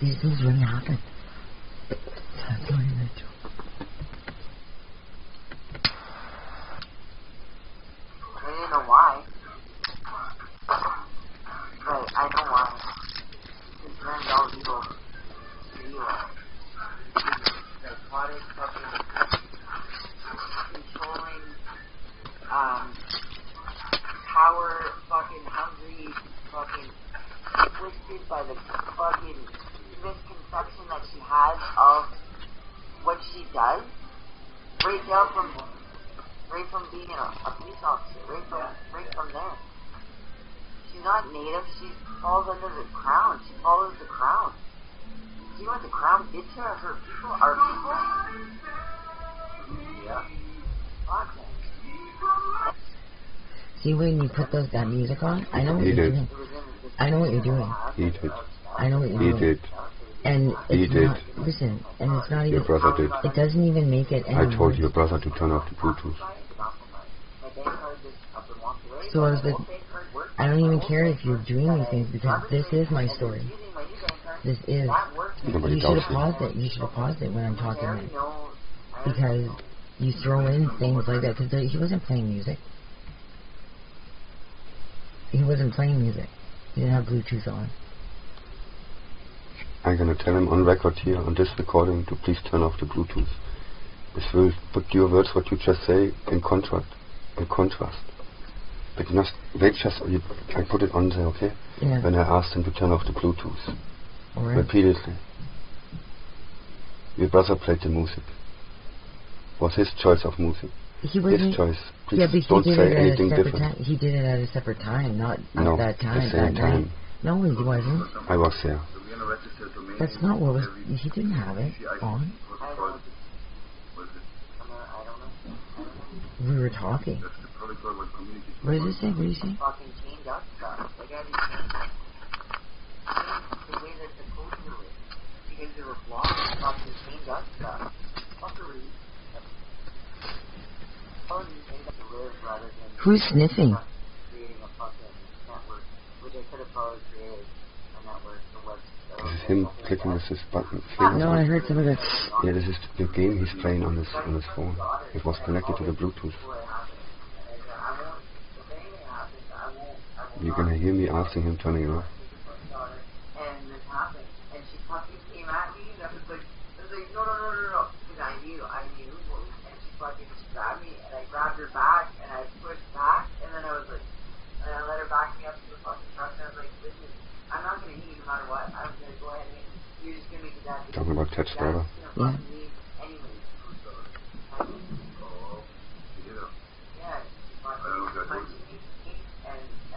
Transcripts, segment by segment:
These things really happen. That's not even a joke. I didn't know why. But I know why. Because turns out people feel psychotic, fucking controlling, power, fucking hungry, fucking twisted by the fucking misconception that she has of what she does. Right from being a police officer, right from there. She's not native, she falls under the crown, she follows the crown. See what the crown did to her people, our people? Yeah. Fuck it. See when you put that music on? I know what you're doing. I know what you're doing. He did. I know what you're doing. He did. And it's He not, did. listen, and it's not even, Your brother did. it doesn't even make it any I told worse. your brother to turn off the Bluetooth. So I was like, I don't even care if you're doing these things because this is my story. This is. Nobody You should doubts have you. paused it. You should have paused it when I'm talking. Because you throw in things like that. Because he wasn't playing music. He wasn't playing music. He didn't have Bluetooth on. I'm gonna tell him on record here, on this recording, to please turn off the Bluetooth. This will put your words, what you just say, in contrast. But you must wait I put it on there, okay? Yeah. When I asked him to turn off the Bluetooth. Alright. Repeatedly. Your brother played the music. Was his choice of music. He wasn't, his choice. Please yeah, but don't he did say it at anything a separate different. time. He did it at a separate time, not No, at that time. the same that time. night. No, he wasn't. I was there. That's not what was. He didn't have it on. We were talking. What does it say? What do you say? Fucking chained up stuff. Like I had these chains the way that the code do it. Because they were blocked, fucking chained up stuff. Fuckery. How do you think to live rather than Who's sniffing? creating a fucking network, which I could have probably created a network for web. This is him clicking with his button. No, I heard some of it. Yeah, this is the game he's playing on his phone. It was connected to the Bluetooth. You're gonna hear me asking him turning it off. And this happened, and she fucking came at me, and I was like, no, because I knew, and she fucking grabbed me, and I grabbed her back, and I pushed back, and then I was like, and I let her back me up to the fucking truck, and I was like, listen, I'm not gonna hit you no matter what, I'm gonna go ahead and hit you. You're just gonna make a dad. Talking about TED DRAPER. Yeah.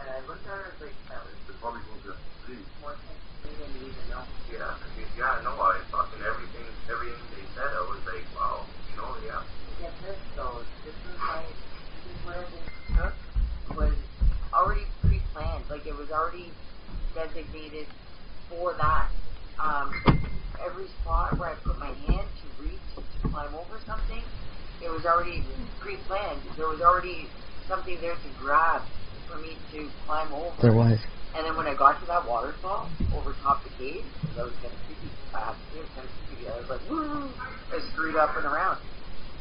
And I looked at her and like, that was more sense to me than you even know. Yeah, no, I fucking everything they said, I was like, wow, yeah. Get this though, this is what I took was already pre-planned, like it was already designated for that. Every spot where I put my hand to reach to climb over something, it was already pre-planned. There was already something there to grab for me to climb over. There was. And then when I got to that waterfall over top the cave, that was kind of creepy. It was kind of creepy. I was like, woo! I screwed up and around.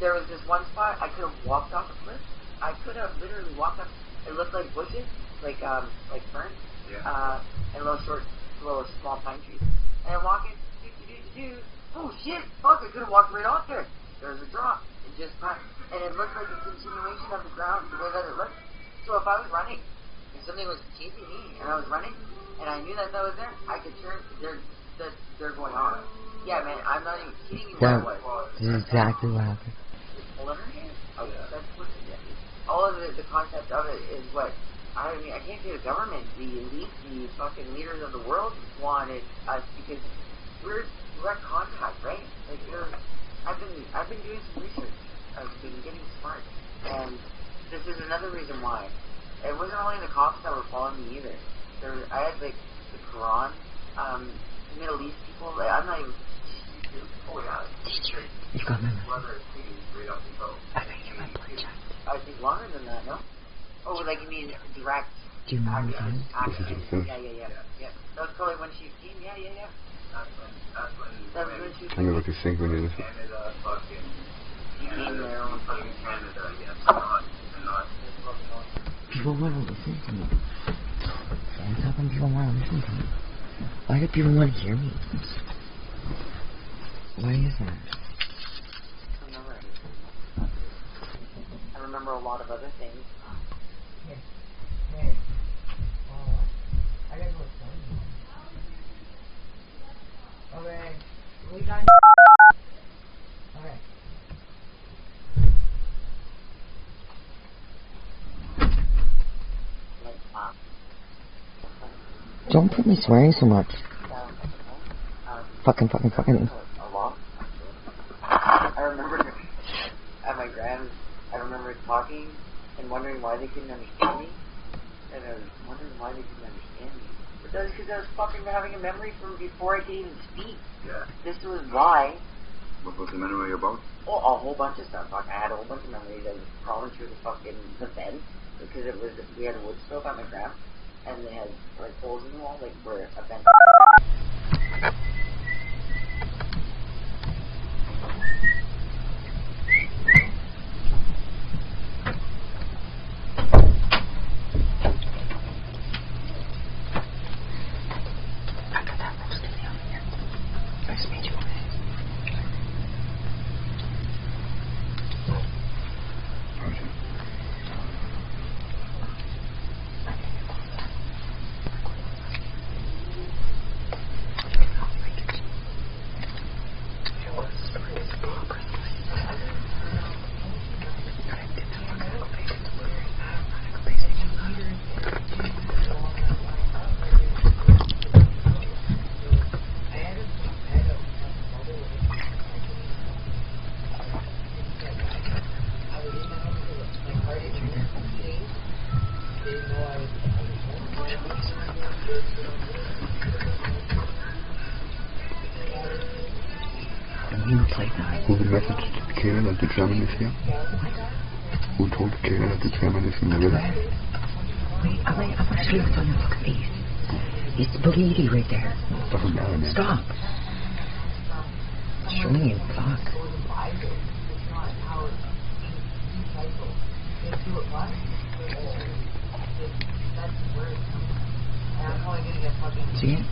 There was this one spot I could have walked off a cliff. I could have literally walked up. It looked like bushes, like ferns, and little small pine trees. And I'm walking, oh shit, fuck! I could have walked right off there. There's a drop, and just and it looked like a continuation of the ground, the way that it looked. So if I was running, and something was chasing me, and I was running, and I knew that was there, I could turn. They're going on. Yeah, man, I'm not even kidding you. This is exactly what happened. Pulling her hand. Oh, yeah. That's what it is. All of the concept of it is what I mean. I can't say the government, the elite, the fucking leaders of the world wanted us because we're at contact, right? Like I've been doing some research. I've been getting smart, and this is another reason why. It wasn't only the cops that were following me either. I had like the Quran, Middle East people. Like, I'm not even. Oh yeah. Teacher, you've got my number. I think you might play chat. I think longer than that, no? Oh, like you mean direct. Do you remember that? Action. Yeah. That was probably when she came. Yeah. That's when she Tell me what you think when you listen. Canada fucking Canada, fucking Canada, yes, not. People want to listen to me. Fans, how come people want to listen to me? Why do people want to hear me? Why is that? I remember a lot of other things. Hey. I gotta go study. Okay. We done. Okay. Don't put me swearing so much. Fucking. A lot. I remember at my grand's, I remember talking and wondering why they couldn't understand me. And I was wondering why they couldn't understand me. But that was because I was fucking having a memory from before I could even speak. Yeah. This was why. What was the memory about? Well, a whole bunch of stuff. Like, I had a whole bunch of memories. I was crawling through the vent because we had a wood stove at my grand's, and they had like holes in the wall, like where a vent. Who messaged Karen that the German is here? Who told Karen that the German is in the village? I'm actually on your fucking face. It's Boogie Edie right there. Doesn't matter, man. Stop. Stringing, fuck. See it?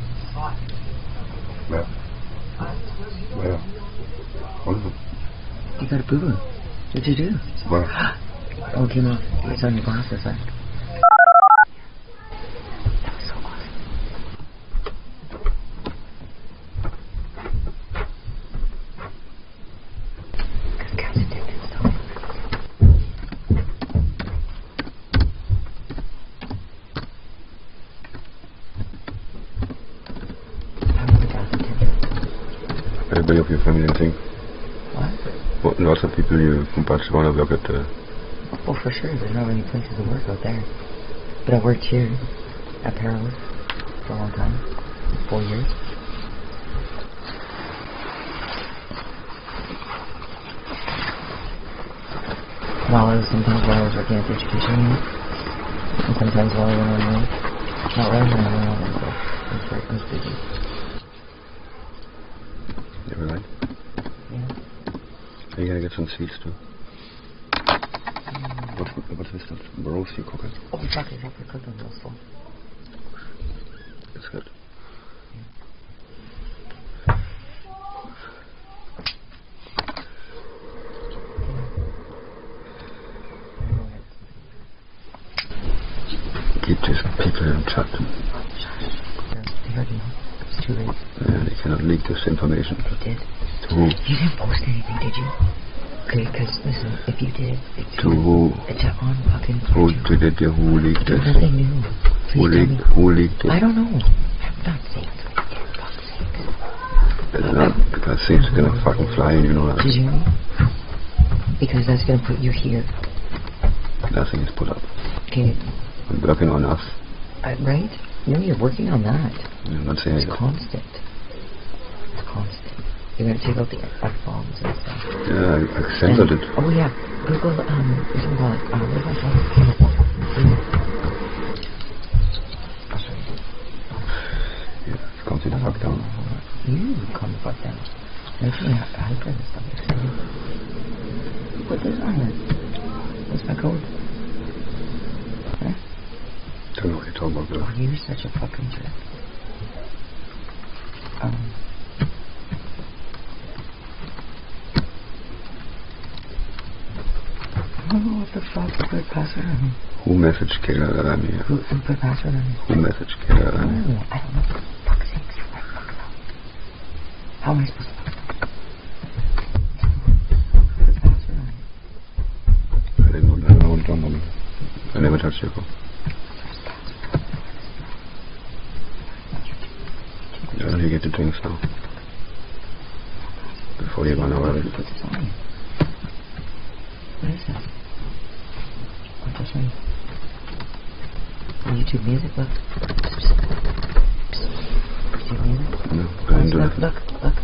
Where? Where? What is it? You got a boo-boo. What'd you do? Where? Oh, it came off. It's on your glasses, huh? That was so awesome. Because cats are different stuff. How many cats are different? Everybody of your family, I think. What? Well, lots of people here from Barcelona work at the... Well, for sure, there's not many places to work out there. But I worked here at Perilous for a long time, 4 years. Sometimes while I was working at the education unit, and sometimes while I went on leave. Not right when I went on leave, but I was busy. Never mind. Yeah. Are you gonna get some seeds too? What's this stuff? Roast you cooking? Oh, chocolate cooking also. It's good. Keep these people in chat. They already know. It's too late. Yeah, they cannot leak this information. They did. To who? You didn't post anything, did you? Okay, because listen, if you did, it's To who? It's on fucking. Who did it? Who leaked this? Nothing new. Who Please leaked? Who leaked it? I don't know. For fuck's sake. For fuck's sake. It's not because things are gonna fucking fly and you know that. Did you hear me? Because that's gonna put you here. Nothing is put up. Okay. I'm working on us. Right? No, you're working on that. I'm not saying It's it. constant. It's constant. You're gonna take out the F-bombs and stuff. Yeah, I censored it. Oh yeah. Google, what do you call it? What do I call it? Yeah, it's come to the fuck down. You fuck them. Makes me hyper and stuff. Put this on it. What's my code? Huh? Don't know what you're talking about, bro. Oh, you're such a fucking jerk. Oh, what the fuck? Put password on me. Who messaged Kayla? Who put password on me? Who messaged Kayla? I don't know. For fuck's sake, I fuck up. How am I supposed to fuck up? Put password on me. I don't know what you're talking about. I never touched your phone. Yeah, you get the drinks now. Before you run away. Put this on me. What is that? What does it? YouTube music, look. YouTube music? No, I didn't do look, that. look.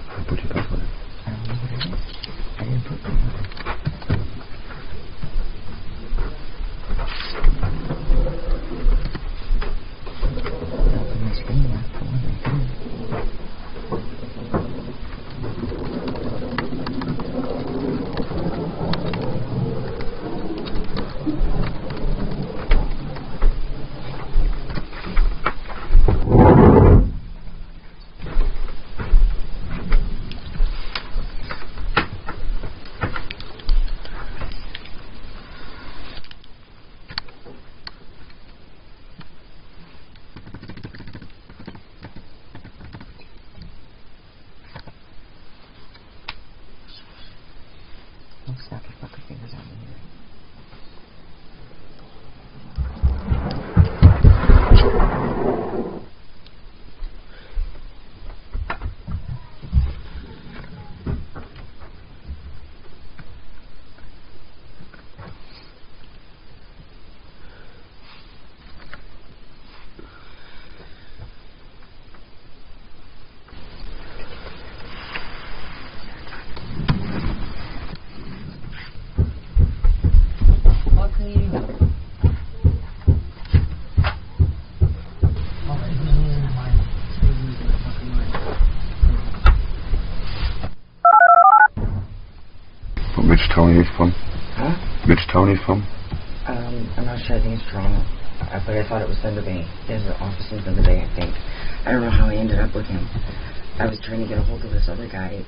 I put your password in. I don't know what it is. I didn't put it in. Open my screen now. For one thing. Don't snap your fucking fingers out of here. Which town are you from? Huh? Which town are you from? I'm not sure. I think it's Toronto. But I thought it was Thunder Bay. There's an office in Thunder Bay, I think. I don't know how I ended up with him. I was trying to get a hold of this other guy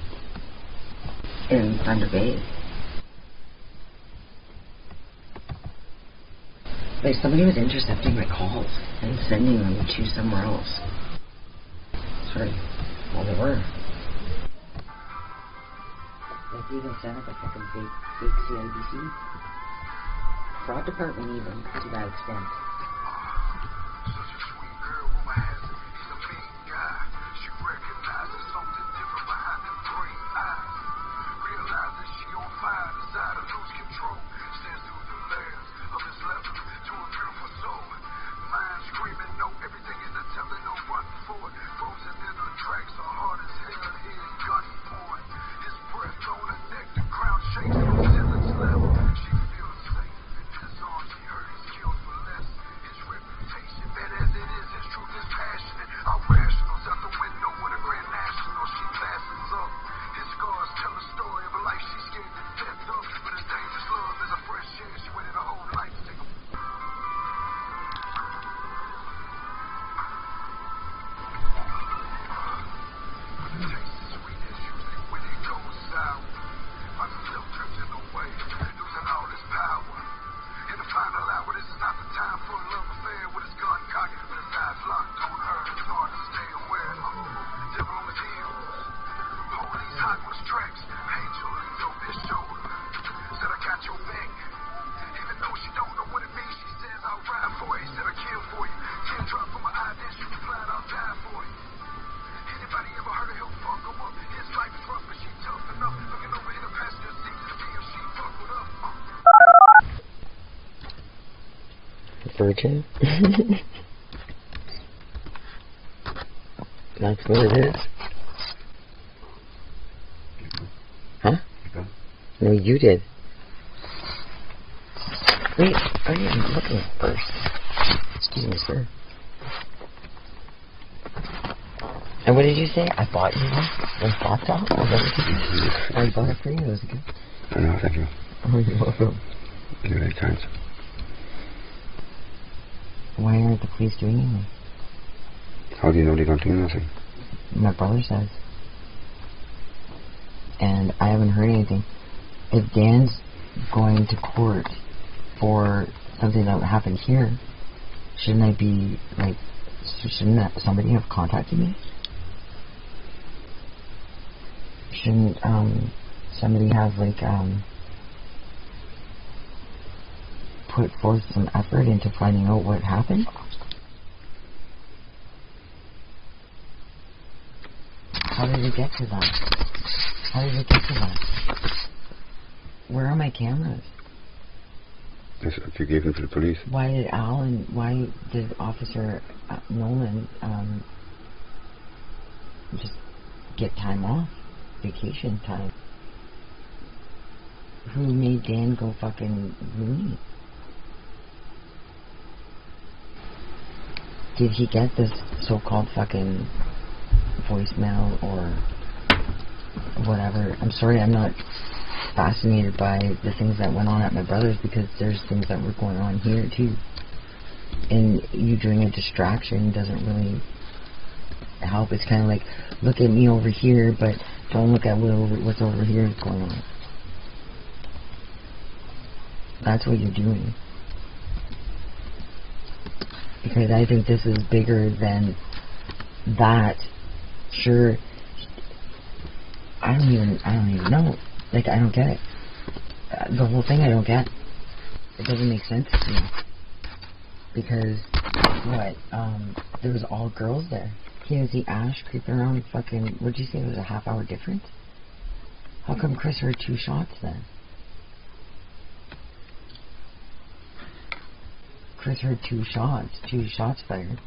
in Thunder Bay. Like, somebody was intercepting my calls and sending them to somewhere else. Sorry. Well, they were. Like, they even set up a fucking fake CIBC. Fraud department even, to that extent. Such a sweet girl, romance. He's a mean guy. She recognizes something different behind them green eyes. Realizes she on fire, desire to lose control. Stands through the layers of his leather to a beautiful soul. Mind screaming, no, everything in the telling, no run for it. Frozen in her tracks, her heart is held here, gun point. His breath on her neck, the crown shakes from ceilings level. She feels safe. His arms, he hurt his skills for less. His reputation, bad as it is, his truth is passionate. Our rationals out the window with a grand national. She passes up. His scars tell a story of a life she's scared to death of. But his dangerous love is a fresh air. She waited her whole life to take a taste is sweet as usually when it goes sour. Find himself drifting away, losing all his power. In the final hour, this is not the time for a love affair. With his gun cocked, but his eyes locked on her. It's hard to stay aware. Devil on his heels, police hot on his tracks. Angel leans over his shoulder, said I got your back. Even though she don't know what it means, she says I'll ride for you. He said I kill for you. Teardrop from my eye, then she replied I'll die for you. Anybody ever heard of him fuck him up? His life is rough, but she tough enough. Looking over in the passenger seat to see if she buckled up. Virgin? That's what it is? Huh? No, you did. Wait, I didn't look at it first. Excuse me, sir. And what did you say? I bought you one? Like box out? I bought it for you. It was good. I know, thank you. Oh, you're welcome. You're very kind. Why aren't the police doing anything? How do you know they don't do nothing? My brother says. And I haven't heard anything. If Dan's going to court for something that happened here, shouldn't I be, like, shouldn't somebody have contacted me? Shouldn't somebody have, like, put forth some effort into finding out what happened? How did it get to that? How did it get to that? Where are my cameras? Yes, if you gave them to the police. Why did why did Officer Nolan just get time off? Vacation time? Who made Dan go fucking loony? Did he get this so-called fucking voicemail or whatever? I'm sorry, I'm not fascinated by the things that went on at my brother's, because there's things that were going on here too. And you doing a distraction doesn't really help. It's kind of like, look at me over here, but don't look at what's over here is going on. That's what you're doing. Because I think this is bigger than that. Sure, I don't even know. Like, I don't get it. The whole thing I don't get. It doesn't make sense to me. Because, what, there was all girls there. He didn't see Ash creeping around fucking, what'd you say, it was a half-hour difference? How come Chris heard 2 shots then? Chris heard 2 shots fired.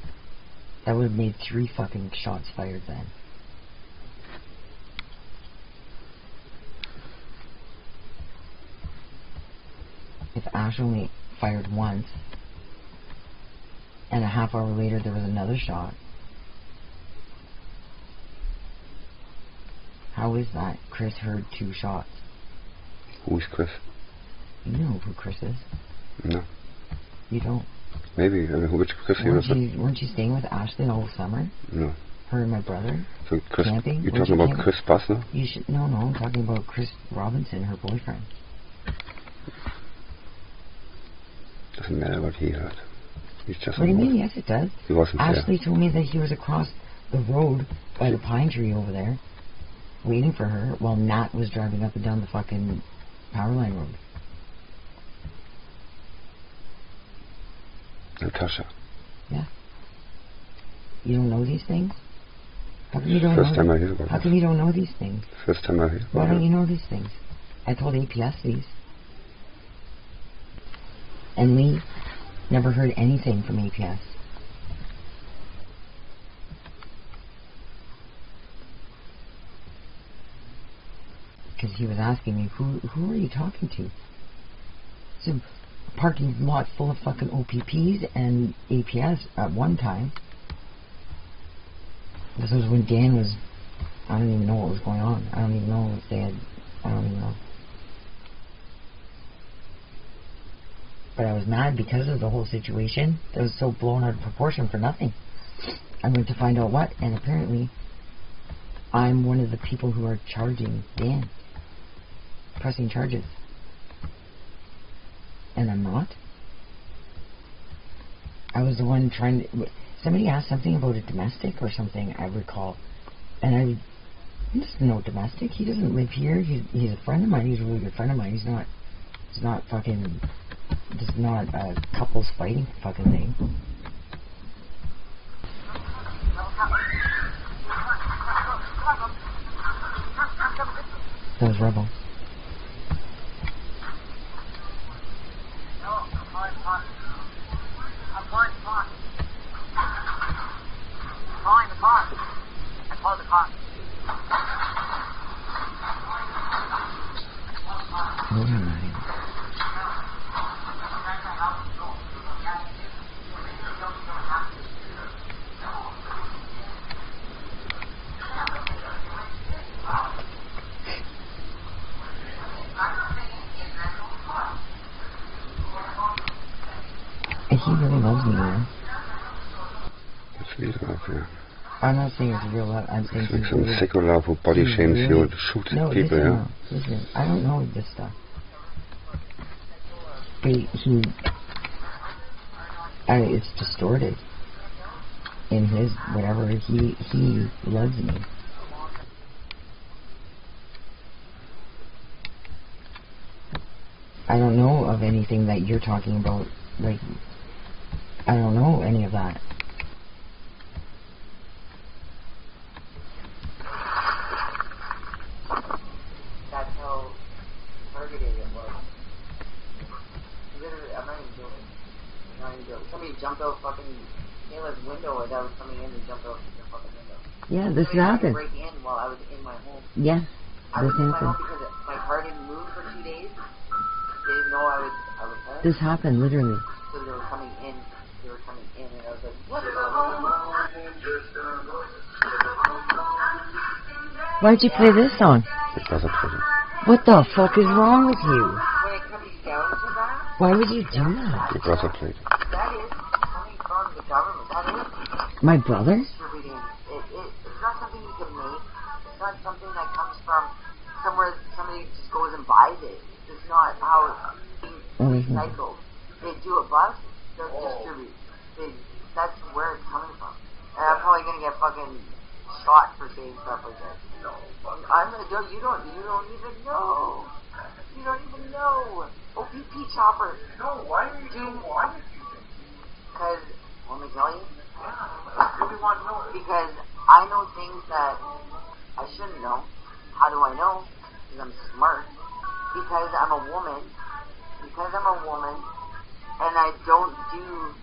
That would have made 3 fucking shots fired then. If Ash only fired once, and a half hour later there was another shot, how is that? Chris heard 2 shots. Who is Chris? You know who Chris is. No. You don't? Maybe. I mean, which Chris you weren't you staying with Ashley all summer? No. Her and my brother? So Chris, camping? You're talking about Chris Bassler? You should, no, I'm talking about Chris Robinson, her boyfriend. Doesn't matter what he heard. He's just. What do you mean? Yes, it does. He wasn't Ashley there. told me that he was across the road by the pine tree over there, waiting for her, while Nat was driving up and down the fucking power line road. Natasha. Yeah. You don't know these things? How come you don't First know time I hear about How this. come you don't know these things? First time I hear about Why don't it. you know these things? I told APS these. And Lee never heard anything from APS. Because he was asking me, who are you talking to? It's a parking lot full of fucking OPPs and APS at one time. This was when Dan was, I don't even know what was going on. I don't even know if they had, I don't even know. But I was mad because of the whole situation. It was so blown out of proportion for nothing. I went to find out what, and apparently I'm one of the people who are charging Dan. Pressing charges. And I'm not. I was the one trying to... Somebody asked something about a domestic or something, I recall. And he doesn't know domestic. He doesn't live here. He's a friend of mine. He's a really good friend of mine. He's not fucking... This is not a couples fighting fucking thing. That was Rebel. Where am I? He really loves me, man. It's real love, yeah. I'm not saying it's real love. I'm saying It's like he's some really, sicko love who body he's shames you really, and shoots no, at people, listen, yeah? no, listen. I don't know this stuff. It's distorted. In his, whatever, he loves me. I don't know of anything that you're talking about, like, I don't know any of that. That's how targeted it was. Literally, I'm not even joking. I'm not even joking. Somebody jumped out fucking Kayla's window as I was coming in and jumped out the fucking window. Yeah, this Somebody happened. break in while I was in my home. Yeah, I this was in my happened. home because my car didn't move for 2 days. They didn't know I was home. This happened, literally. So they were coming in. And I was like, what the Why'd you play this song? It does a pleasure. What the fuck is wrong with you? When it comes down to that, Why would you do that? Your brother played it. that is coming from the government. That is My brother? distributing. It's not something you can make. It's not something that comes from somewhere somebody just goes and buys it. It's not how it's recycled. They do a bus, they'll distribute. That's where it's coming from. And I'm probably gonna get fucking shot for saying stuff like that. I'm gonna do. You don't even know. You don't even know. OPP chopper. No, why are you doing why did you think? Because, let me tell you. What do you want to know? Because I know things that I shouldn't know. How do I know? Because I'm smart. Because I'm a woman. Because I'm a woman. And I don't do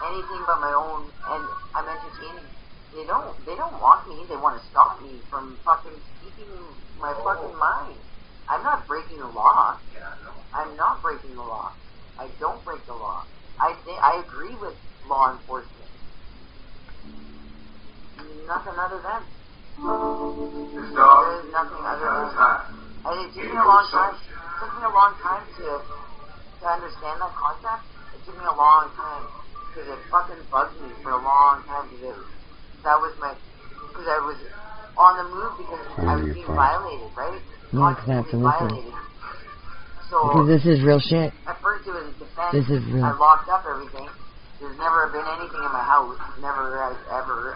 anything but my own, and I'm entertaining. They don't want me. They want to stop me from fucking speaking my fucking mind. I'm not breaking the law. Yeah, no. I'm not breaking the law. I don't break the law. I agree with law enforcement. Nothing other than. There is nothing other than. And it took me a long time. It took me a long time to understand that concept. It took me a long time because it fucking bugged me for a long time because I was on the move because I was being violated, right? Yeah, exactly. Violated. So Because this is real shit. at first it was defense. This is real. I locked up everything. There's never been anything in my house. Never, ever.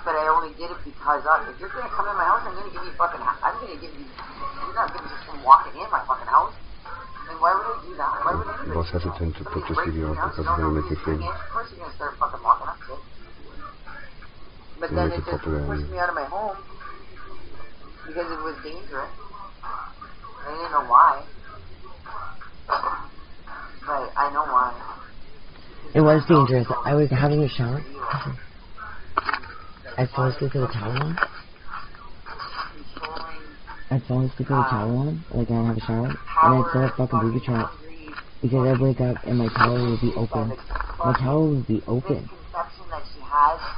But I only did it because if you're gonna come in my house, I'm gonna give you fucking. I'm gonna give you. You're not gonna just come walking in my fucking house. I mean, why would I do that? Why would anybody? I was hesitant to put this video up because it's going to make me famous. Of course you're gonna start fucking walking up shit. But then it just pushed me out of my home because it was dangerous. I didn't know why. But I know why. It was dangerous. I was having a shower. I fell asleep with a towel on. I'd fall asleep with a towel on, like I don't have a shower, and I'd set up fucking booby traps. Because I'd wake up and my towel would be open. My towel would be open.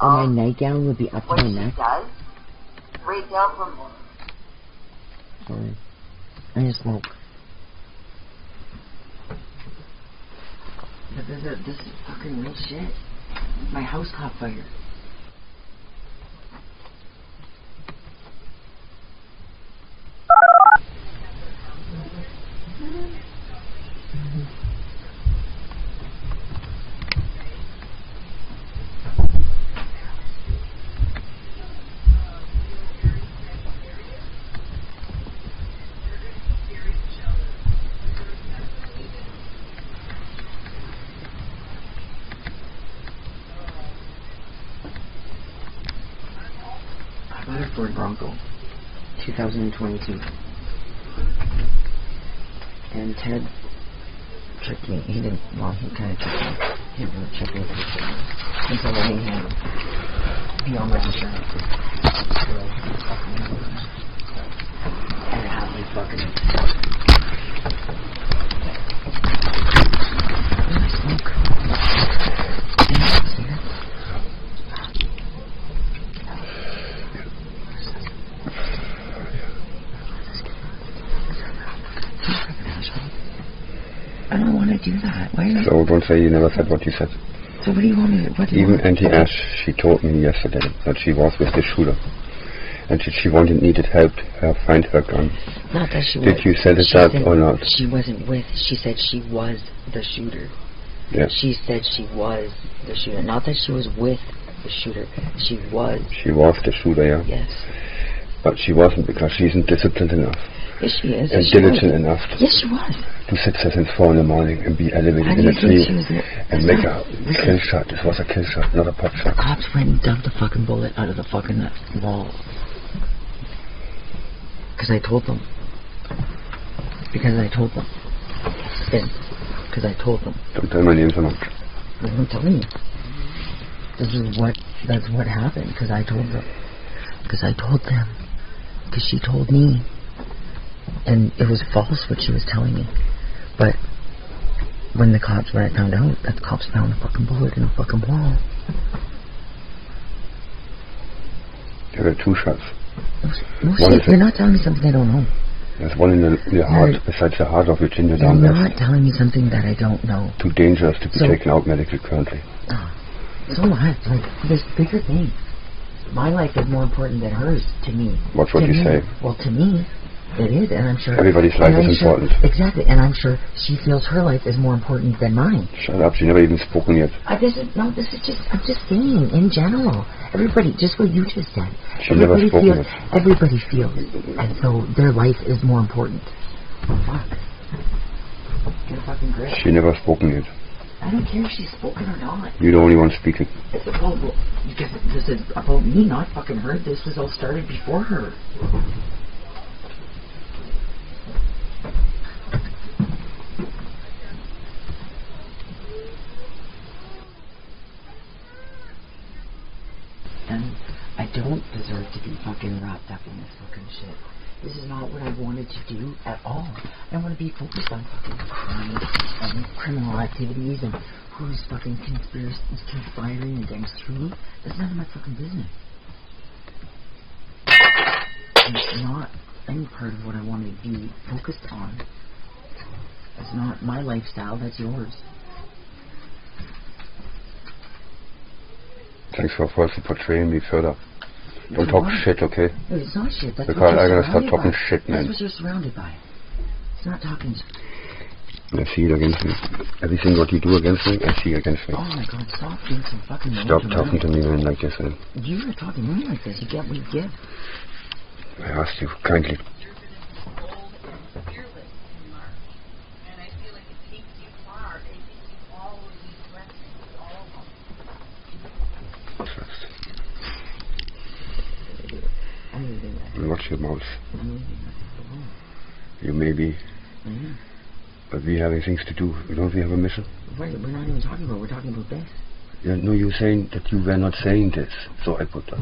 And my nightgown would be up to my neck. Right down from. Sorry. I just smoke. But this is fucking real shit. My house caught fire. Ford Bronco, 2022. And Ted tricked me. He didn't, well, he kind of tricked me. He didn't really trick me, but he tricked me. Until letting him be on my insurance. So, and have me fucking. I don't want to do that. Why? So don't say you never said what you said. So what do you want me to? What do you Even want? Auntie Ash, she told me yesterday that she was with the shooter. And she needed help to find her gun. Not that she was. Did you say that or not? She wasn't with. She said she was the shooter. Yeah. She said she was the shooter. Not that she was with the shooter. She was. She was the shooter, yeah. Yes. But she wasn't because she isn't disciplined enough. Yes, she is. And diligent enough. Yes, she was. To sit there since 4 in the morning and be elevated in a tree and make a kill shot. This was a kill shot, not a pot shot. The cops went and dug the fucking bullet out of the fucking wall. Because I told them. Because I told them. Because I told them. Don't tell my name so much. I'm telling you. That's what happened. Because I told them. Because I told them. Because she told me. And it was false what she was telling me. But when I found out that the cops found a fucking bullet in a fucking wall. There were 2 shots. No shit, you're not telling me something I don't know. There's one in the heart, besides the heart of Virginia You're down there. not telling me something that I don't know. Too dangerous to be taken out medically currently. So what? Like, there's bigger things. My life is more important than hers, to me. What's what you say? Well, to me, it is, and I'm sure... Everybody's life is important. Exactly, and I'm sure she feels her life is more important than mine. Shut up, she never even spoken yet. I'm just saying, in general. Everybody, just what you just said. She never spoken yet. Everybody feels, and so their life is more important. Fuck. Get a fucking grip. She never spoken yet. I don't care if she's spoken or not. You're the only one speaking. It's about, because this is about me, not fucking her. This was all started before her. And I don't deserve to be fucking wrapped up in this fucking shit. This is not what I wanted to do at all. I want to be focused on fucking crime and criminal activities and who's fucking conspiring against who. That's none of my fucking business. And it's not any part of what I want to be focused on. That's not my lifestyle, that's yours. Thanks for portraying me further. Don't talk shit, okay? No, it's not shit. That's because I'm gonna start surrounded talking by. shit, man. That's what you're surrounded by. It's not talking shit. I see it against me. Everything what you do against me, I see against me. Oh my god, stop being so fucking Stop talking to me, man, like this, man. You are talking to me like this. You get what you get. I asked you kindly. Watch your mouth. You may be, but we having things to do. Don't we have a mission? Wait, we're not even talking about. We're talking about this. Yeah, no, you're saying that you were not saying this, so I put that.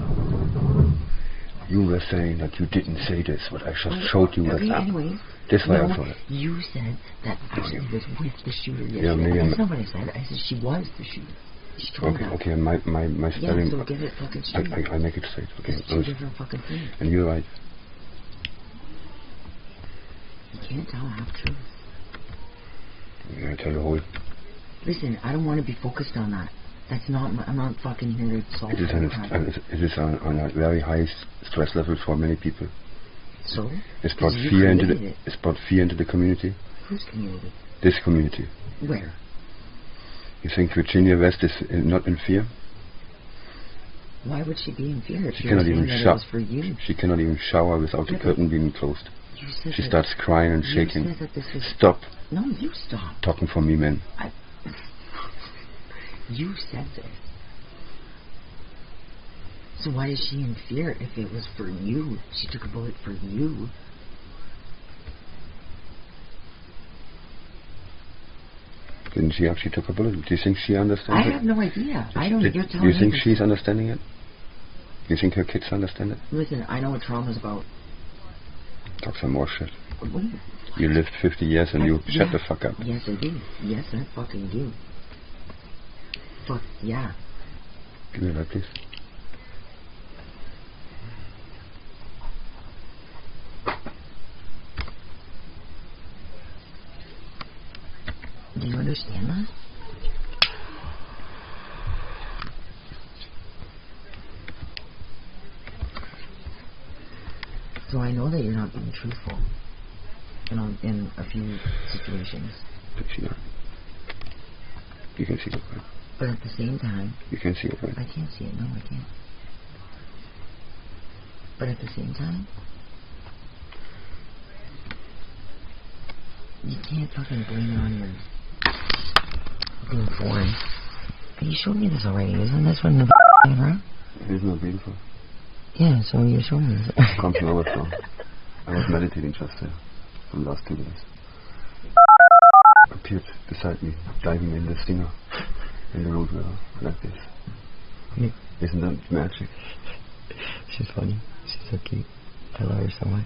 You were saying that you didn't say this, but I just showed you that. Anyway, this way I thought it. You said that Ashley was with the shooter yesterday. Yeah, maybe that's not what I said. I said she was the shooter. Okay, my spelling. Yeah, so get it fucking straight. I make it straight. Okay, it's two different fucking things. And you're right. You can't tell half truth. Yeah, I tell the whole. Listen, I don't want to be focused on that. That's not. I'm not fucking here to solve it. It is on a very high stress level for many people. So it's brought fear into the. It's brought fear into the community. Whose community? This community. Where? You think Virginia West is not in fear? Why would she be in fear? She cannot even shower. For you. She cannot even shower without the curtain being closed. She starts crying and shaking. Stop. No, you stop. Talking for me, man. You said this. So why is she in fear if it was for you? She took a bullet for you. Didn't she actually took a bullet? Do you think she understands it? I have no idea. I don't. You're telling me. Do you think me she's understanding it? Do you think her kids understand it? Listen, I know what trauma's about. Talk some more shit. What? You lived 50 years and you shut the fuck up. Yes, I do. Yes, I fucking do. Fuck, yeah. Give me that, please. Do you understand that? So I know that you're not being truthful in a few situations. Actually not. You can see it, right? But at the same time... You can see it, right? I can't see it, no, I can't. But at the same time... You can't fucking blame it on your... being foreign. You showed me this already, isn't this one the around? Isn't it beautiful? Yeah, so you showed me this. Comes from our song. I was meditating just there for the last 2 days. Appeared beside me, diving in the stinger in the road river, like this. Yeah. Isn't that magic? She's funny. She's so cute. I love her so much.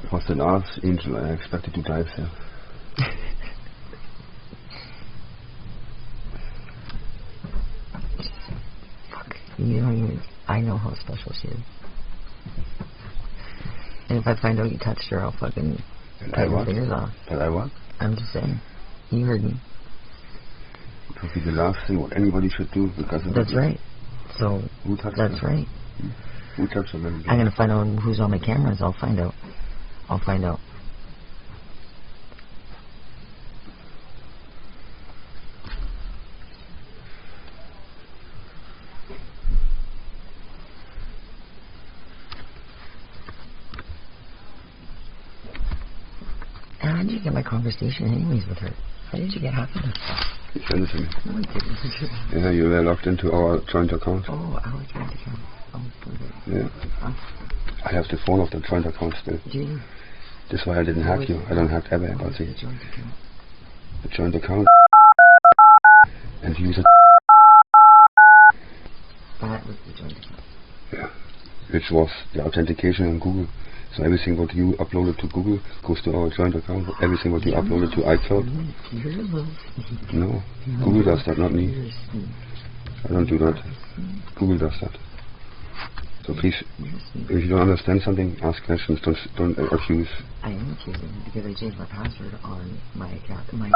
It was the last angel I expected to dive there. Fuck. You don't even... I know how special she is. And if I find out you touched her, I'll fucking cut your fingers off. That I what? I'm just saying. You heard me. It would be the last thing what anybody should do because of That's right. So, who touched that's her? right. Who touched her? I'm gonna find out who's on my cameras. I'll find out. I'll find out. How did you get my conversation anyways with her? How did you get half of this stuff? You sent it to me. No, I didn't. Yeah, you were logged into our joint account. Oh, our joint account. Oh, okay. Yeah. I have the phone of the joint account still. Do you? That's why I didn't hack you. I don't hack ever, but The joint account. the joint account and use it. That was the joint account. Yeah. Which was the authentication on Google. So everything what you uploaded to Google goes to our joint account. Everything what you uploaded to iCloud. You're a little sneaky. No. Google does that, not me. You're a sneak. I don't do that. Google does that. So please, You're a sneak. if you don't understand something, ask questions. Don't accuse. I am accusing because I changed my password on my account. My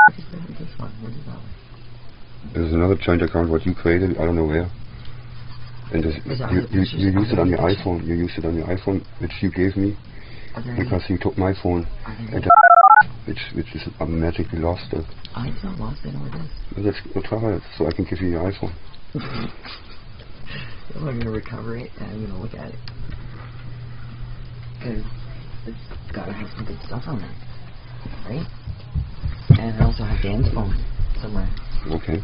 what is this one? What is that one? There's another joint account what you created. I don't know where. And this, you use it on your iPhone. You use it on your iPhone, which you gave me because you took my phone, and which is magically lost. It's not lost. I know it is. Let's try it so I can give you your iPhone. I'm going to recover it and I'm going to look at it. Because it's got to have some good stuff on it. Right? And I also have Dan's phone somewhere. Okay.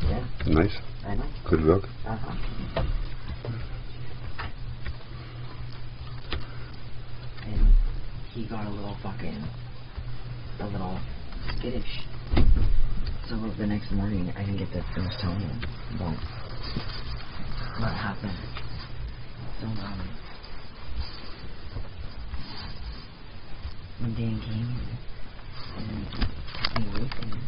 Yeah. Nice. I know. Good work. Uh-huh. And he got a little skittish. So the next morning I didn't get to finish telling him about what happened. So when Dan came and took me away from him,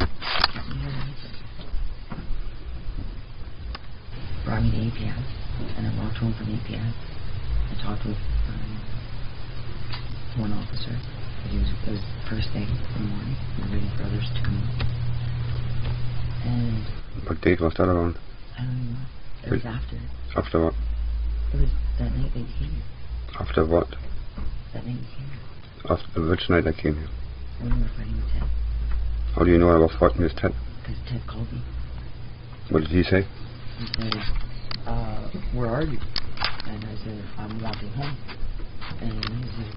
brought me to APS, and I walked home from APS. I talked with one officer. It was the first thing in the morning. We were waiting for others to come in. And What date was that around? I don't even know. It was after. After what? It was that night that you came here. After what? That night you came here. After which night I came here? When we were fighting with Ted. How do you know I was fighting with Ted? Because Ted called me. What did he say? He said, where are you? And I said, I'm walking home. And he said,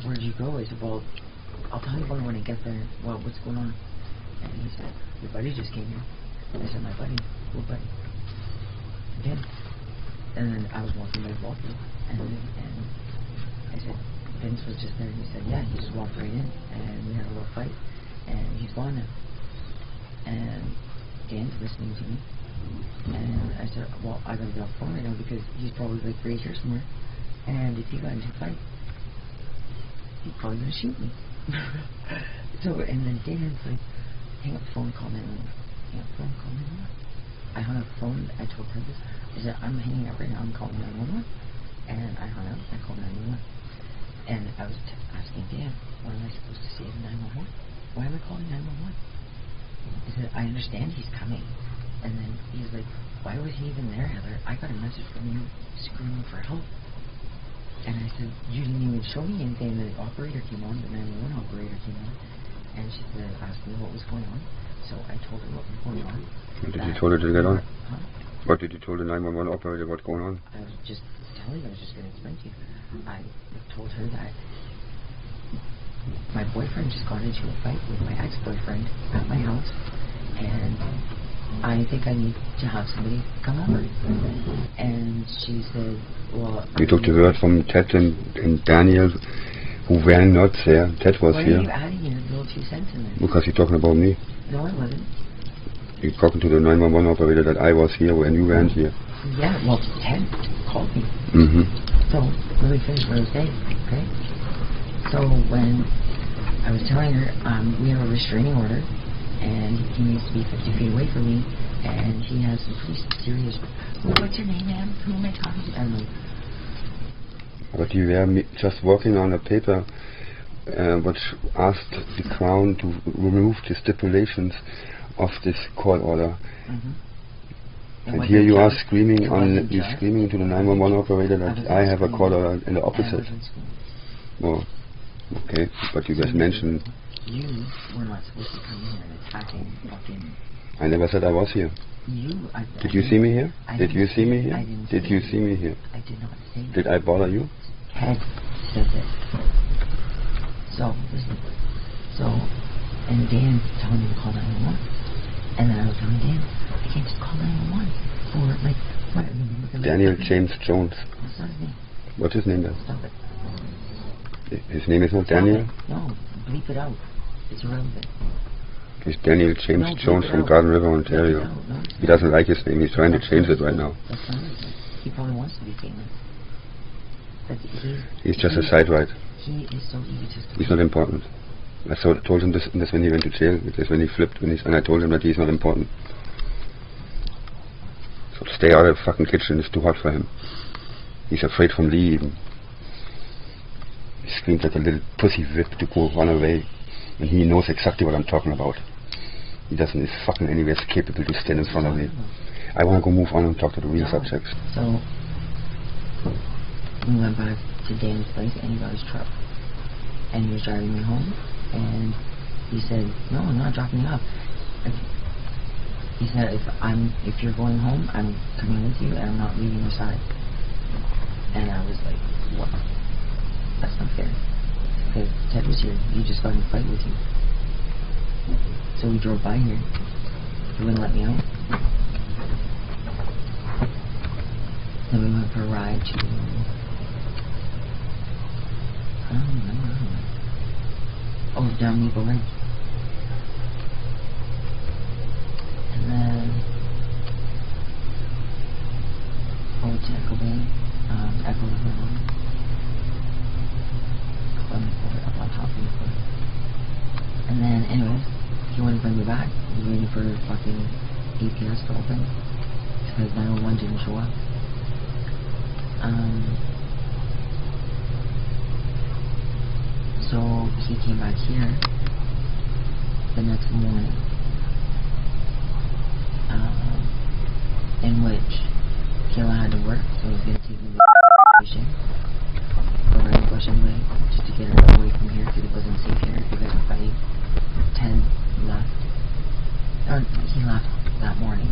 where'd you go? I said, well, I'll tell you when I get there. Well, what's going on? And he said, your buddy just came here. I said, my buddy? What buddy? Again. And then I was walking by Walter. And I said, Vince was just there. And he said, yeah, he just walked right in. And we had a little fight. And he's gone now. And Dan's listening to me. And I said, well, I gotta get off the phone right now because he's probably like right here somewhere. And if he got into a fight, he's probably gonna shoot me. So, and then Dan's like, hang up the phone, call 911. Hang up the phone, call 911. I hung up the phone, I told her this. I said, I'm hanging up right now, I'm calling 911. And I hung up, I called 911. And I was asking Dan, what am I supposed to say to 911? Why am I calling 911? I said, I understand he's coming. And then he's like, why was he even there, Heather? I got a message from you screaming for help. And I said, you didn't even show me anything. The operator came on, the 911 operator came on. And she said, asked me what was going on. So I told her what was going on. What did you tell her to get on? Huh? What did you tell the 911 operator what's going on? I was just telling you, I was just going to explain to you. I told her that my boyfriend just got into a fight with my ex-boyfriend at my house. And I think I need to have somebody come over. And she said, well... You took the word from Ted and Daniel, who were not there. Ted was here. Why are you adding your little 2 cents in there? Because you're talking about me. No, I wasn't. You're talking to the 911 operator that I was here when you weren't here. Yeah, well, Ted called me. Mm-hmm. So, let me finish what I was saying, okay? So, when I was telling her, we have a restraining order, and he needs to be 50 feet away from me, and he has some pretty serious... What's your name, ma'am? Who am I talking to? I don't know. But you were just working on a paper which asked the Crown to remove the stipulations of this court order. Mm-hmm. And here you are screaming screaming to the 911 operator that I have a court order in the opposite. Well, okay, but you just mentioned... You were not supposed to come here and attacking fucking... I never said I was here. Did you see me here? Did you see me here? Did you see me here? I did not say that. Did I bother you? Ted said that. So, listen. So, and Dan telling me to call 911. And then I was telling Dan, I can't just call 911. Or, like, what? Daniel James Jones. That's not his name. What's his name then? Stop it. His name is not Daniel? No, bleep it out. It's irrelevant. He's Daniel James Jones from Garden River, Ontario. He doesn't like his name. He's trying to change it right now. That's not his name. He probably wants to be famous. But he's just a side right. He is so egotistical. He's not important. I told him this when he went to jail. This when he flipped, and I told him that he's not important. So stay out of the fucking kitchen. It's too hot for him. He's afraid from Lee even. He screamed like a little pussy whip to go run away. And he knows exactly what I'm talking about. He doesn't is fucking anywhere capable to stand in front of me. I want to go move on and talk to the real subjects. So we went back to Dan's place and he got his truck. And he was driving me home. And he said, no, I'm not dropping you off. He said, if you're going home, I'm coming with you and I'm not leaving your side. And I was like, what? That's not fair. Because Ted was here. He just got in a fight with you. So we drove by here. He wouldn't let me out. Then we went for a ride to... I don't remember. Oh, down Maple Ridge. And then... over to Echo Bay. Echo River. Up on top of the cliff. And then, anyways, he wouldn't bring me back. He was waiting for fucking APS to open because 901 didn't show up. So he came back here the next morning, in which Kayla had to work, so he was going to take me to vacation. Over in Bush anyway, just to get her away from here because it wasn't safe here because of fighting. 10 left. Or he left that morning.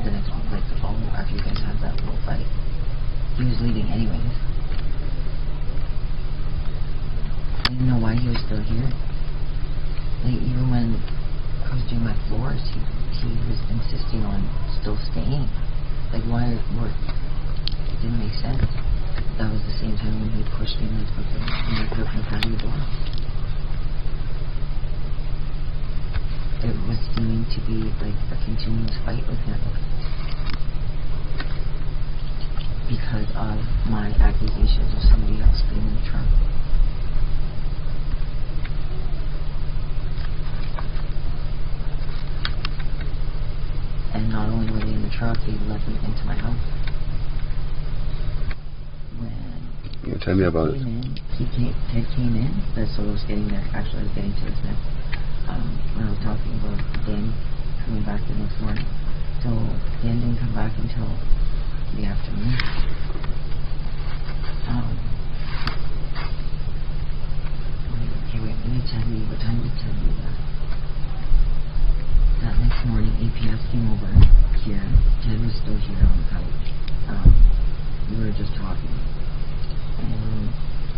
The next one, like the following, after you guys had that little fight. He was leaving anyways. I didn't know why he was still here. Like, even when I was doing my floors, he was insisting on still staying. Like, why? What? It didn't make sense. That was the same time when he pushed me and I put my patio door. It was seeming to be like a continuous fight with him because of my accusations of somebody else being in the truck. And not only were they in the truck, they let them into my house. Tell me about it. Ted came in. That's what I was getting there. Actually, I was getting to this next. EPS came over here. Ted was still here on the couch. We were just talking. And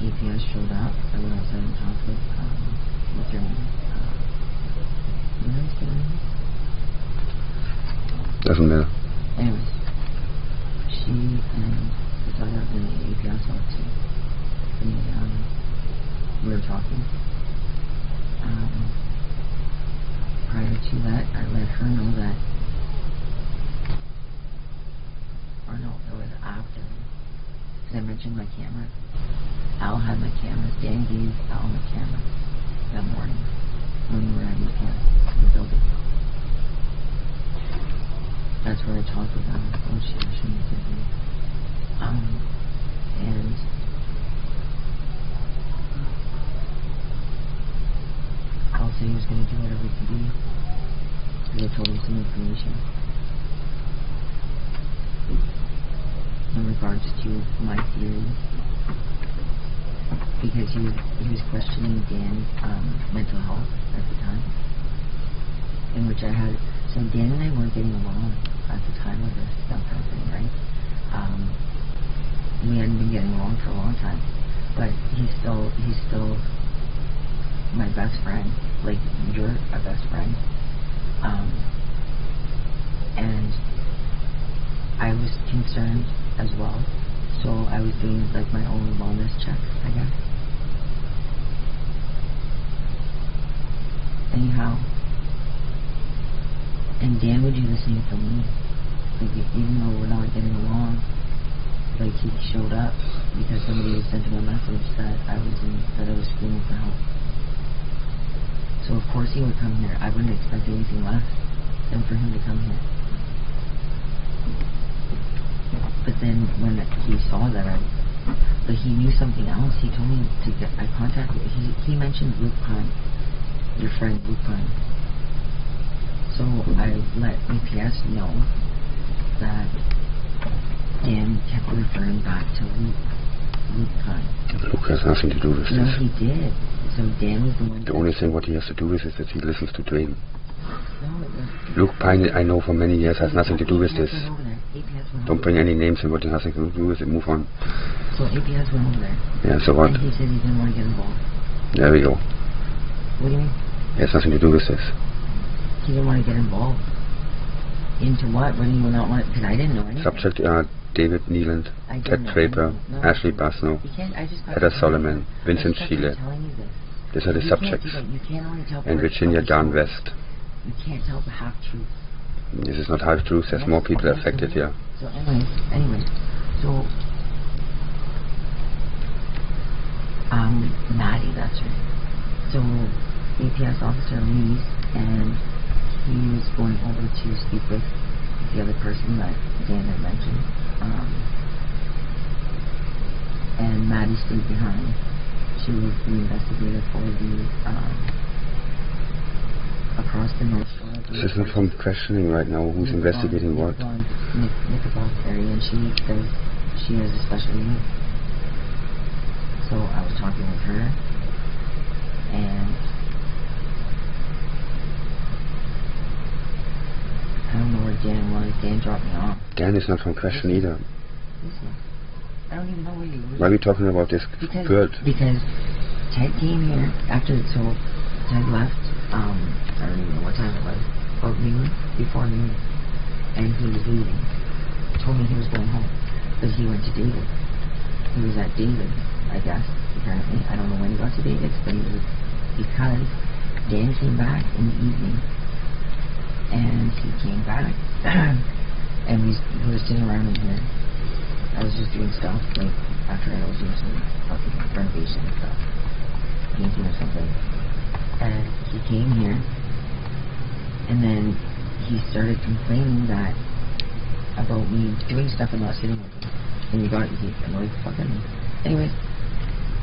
EPS showed up. I went outside and talked with your Doesn't matter. Anyways, she and the other and the EPS walked in. And we were talking. Prior to that, I let her know that, or no, it was after, because I mentioned my camera. Al had my cameras. Dan gave Al my camera that morning when we were at EPS in the building. That's where I talked with Al. Oh shit, I shouldn't have said that. And Al said he was going to do whatever he could do. Because I told him some information in regards to my theory. Because he was questioning Dan's mental health at the time. In which I had, so Dan and I weren't getting along at the time of this stuff happening, right? We hadn't been getting along for a long time. But he's still my best friend. Like, you're a best friend. And I was concerned as well. So I was doing like my own wellness check, I guess. Anyhow. And Dan would do the same for me. Like, even though we're not getting along, like, he showed up because somebody had sent him a message that I was screaming for help. So of course he would come here. I wouldn't expect anything less than for him to come here. But then when he saw that but he knew something else, he told me to get, I contacted, he mentioned Luke Pine, your friend Luke Pine. So I let EPS know that Dan kept referring back to Luke Pine. Luke has nothing to do with No, this. he did. So Dan was the one. The only thing what he has to do with is that he listens to Drain. No, it was. Luke Pine, I know for many years, has nothing to do with this. APS went over there. APS went Don't over bring there. any names in what has nothing to do with it. Move on. So APS went over there. Yeah, so what? And he said he didn't want to get involved. There we go. What do you mean? It has nothing to do with this. He didn't want to get involved. Into what? What do you not want? Because I didn't know anything. Subject David Neeland, I Ted didn't know Draper, anything. No. Ashley Basno, You can't, I just got Heather to Solomon, I Vincent-SCHIELE. just got to telling you this. These are the You subjects. Can't do that. You can't only tell And parts Virginia of the Darn story. West. You can't tell the half truth. This is not half truth. There's more people affected here. So anyway, so Maddie, that's her. So APS officer leaves, and he was going over to speak with the other person that Dan had mentioned. And Maddie stayed behind. She was the investigator for the across the North Shore. This is not from questioning right now. Who's investigating what? Nicobox area, and she says she has a special unit. So I was talking with her, and I don't know where Dan was. Dan dropped me off. Dan is not from question either. Listen, I don't even know where you were. Why are we talking about this girl? Because Ted came here after, so Ted left, I don't even know what time it was, about noon, before noon, and he was leaving. Told me he was going home, because he went to David. He was at David, I guess, apparently. I don't know when he got to David's, but he was, because Dan came back in the evening, and he came back, and we were sitting around in here. I was just doing stuff, like, after I was doing some fucking renovation and stuff, painting or something. And he came here, and then he started complaining that about me doing stuff and not sitting with him. And he annoyed the fuck out of me. Anyway,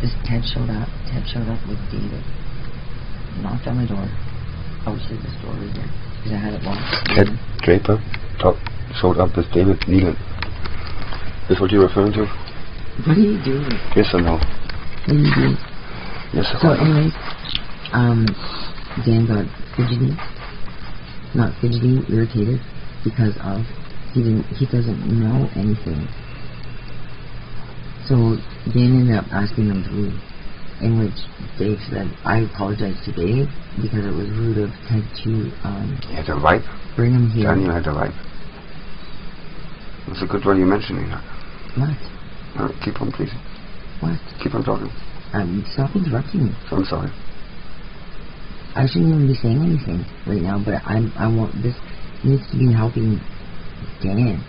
this Ted showed up. Ted showed up with David. Knocked on my door. Outside the store right here, because I had it locked. Ted Draper showed up with David Neeland. Is what you're referring to? What are you doing? Yes or no? What are you doing? Yes or So no? anyways, Dan got fidgety. He not fidgety, irritated, because of he doesn't know anything. So Dan ended up asking him to leave, in which Dave said, I apologize to Dave because it was rude of Ted to he had a wife. Bring him here. Daniel had a wife. It's a good one you're mentioning that. What? No, keep on, please. What? Keep on talking. Stop interrupting me. I'm sorry. I shouldn't even be saying anything right now, but I want this needs to be helping Dan.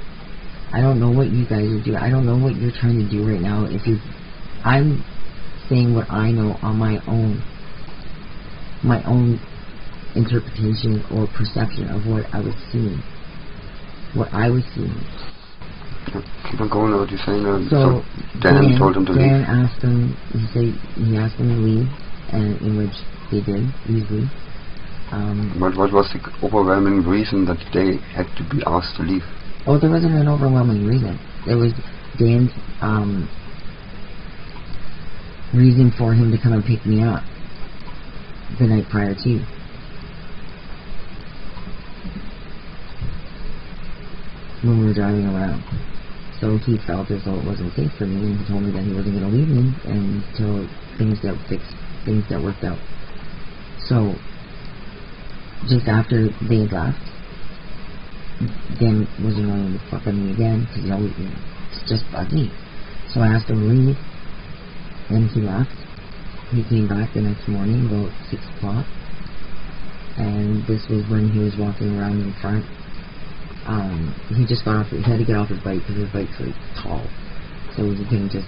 I don't know what you guys are doing. I don't know what you're trying to do right now. I'm saying what I know on my own interpretation or perception of what I was seeing. Keep on going with what you're saying. So Dan told him to leave. Dan asked him. He asked him to leave, and in which they did easily. What was the overwhelming reason that they had to be asked to leave? Oh, there wasn't an overwhelming reason. It was Dan's reason for him to come and pick me up the night prior to. When we were driving around. So he felt as though it wasn't safe for me, and he told me that he wasn't going to leave me until things that worked out. So, just after they had left, Dan was annoying the fuck out of me again, because it's just buggy. So I asked him to leave, and he left. He came back the next morning about 6 o'clock, and this was when he was walking around in front. He just got off. He had to get off his bike because his bike's like tall, so he couldn't just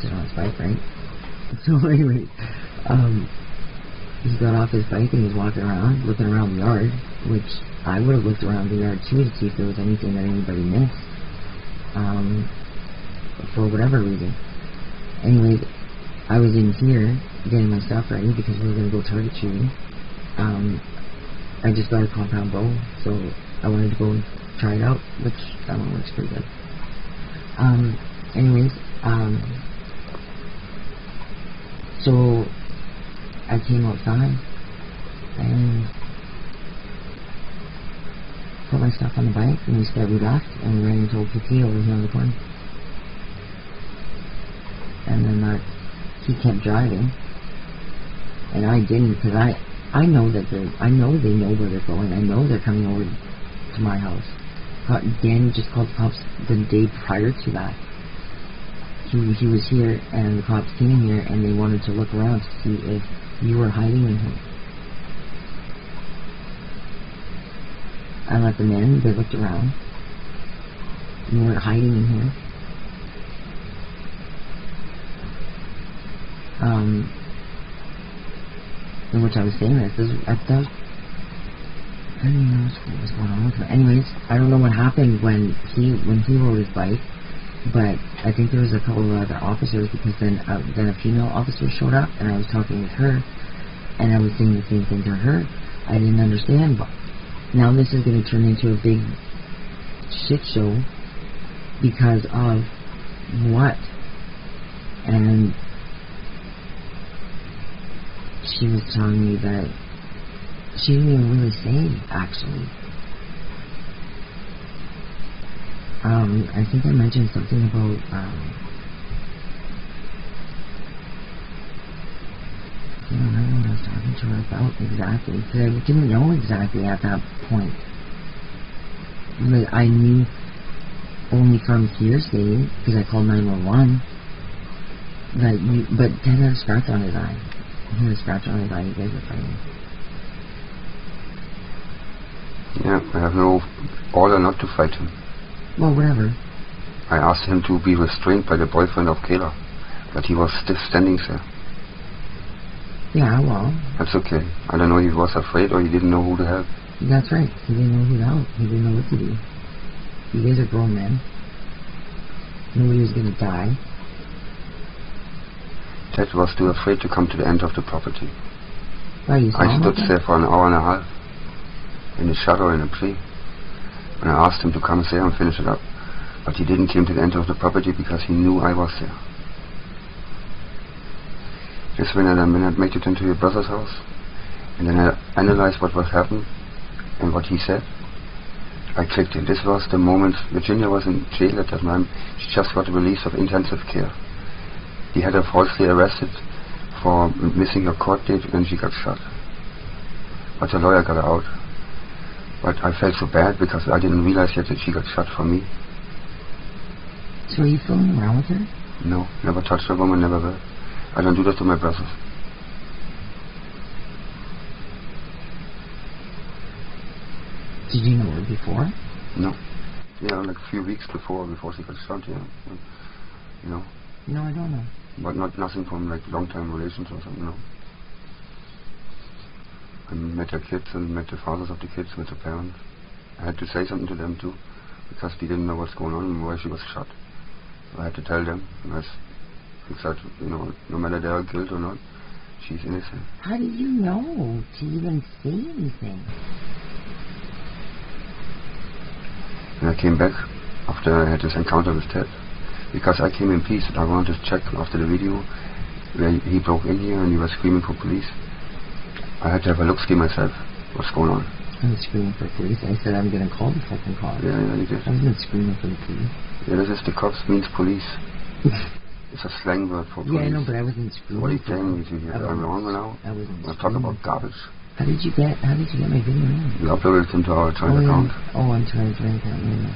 sit on his bike, right? So anyway, he got off his bike and he was walking around, looking around the yard, which I would have looked around the yard too to see if there was anything that anybody missed, for whatever reason. Anyways, I was in here getting my stuff ready because we were going to go target shooting. I just got a compound bow, so I wanted to go and try it out, which that one looks pretty good. Anyways, so I came outside and put my stuff on the bike, and we left, and we ran into old PT over here on the corner. And then he kept driving, and I didn't, because I know that they know where they're going. I know they're coming over to my house. Danny just called the cops the day prior to that. He was here, and the cops came here, and they wanted to look around to see if you were hiding in here. I let them in. They looked around. You weren't hiding in here. In which I was saying this. I don't know what was going on with him. Anyways, I don't know what happened when he rode his bike, but I think there was a couple of other officers, because then a female officer showed up, and I was talking with her, and I was saying the same thing to her. I didn't understand, but now this is going to turn into a big shit show because of what? And she was telling me that she didn't even really say, actually. I think I mentioned something about, I don't know what I was talking to her about exactly, because I didn't know exactly at that point. But I knew only from hearsay, because I called 911, but Ted had a scratch on his eye. He had a scratch on his eye. You guys are fighting. Yeah, I have no order not to fight him. Well, whatever. I asked him to be restrained by the boyfriend of Kayla, but he was still standing there. Yeah, well. That's okay. I don't know if he was afraid or he didn't know who to help. That's right. He didn't know who to help. He didn't know what to do. You guys are grown men. Nobody was going to die. Ted was too afraid to come to the end of the property. Well, you saw I him stood okay? there for an hour and a half, in the shadow in a tree. And I asked him to come there and finish it up. But he didn't come to the end of the property because he knew I was there. Just when I made it into your brother's house, and then I analyzed what was happening, And what he said, I clicked in. This was the moment. Virginia was in jail at that time. She just got released of intensive care. He had her falsely arrested for missing her court date, and she got shot. But the lawyer got her out. But I felt so bad because I didn't realize yet that she got shot for me. So are you fooling around with her? No, never touched a woman, never will. I don't do that to my brothers. Did you know her before? No. Yeah, like a few weeks before she got shot, yeah. You know? No, I don't know. But nothing from like long-time relations or something, no. I met her kids and met the fathers of the kids, met the parents. I had to say something to them too, because they didn't know what's going on and why she was shot. I had to tell them, and I said, you know, no matter their guilt or not, she's innocent. How did you know to even say anything? And I came back after I had this encounter with Ted, because I came in peace and I wanted to check after the video where he broke in here and he was screaming for police. I had to have a look-see myself. What's going on? I was screaming for police. I said I'm going to call the fucking cops. Yeah, you did. I wasn't screaming for the police. Yeah, this is the cops means police. It's a slang word for police. Yeah, I know, but I wasn't screaming. What are you telling me to hear? I'm wrong now? I wasn't We're talking about garbage. How did you get my video in? We uploaded it into our joint account. Oh, on joint account, yeah.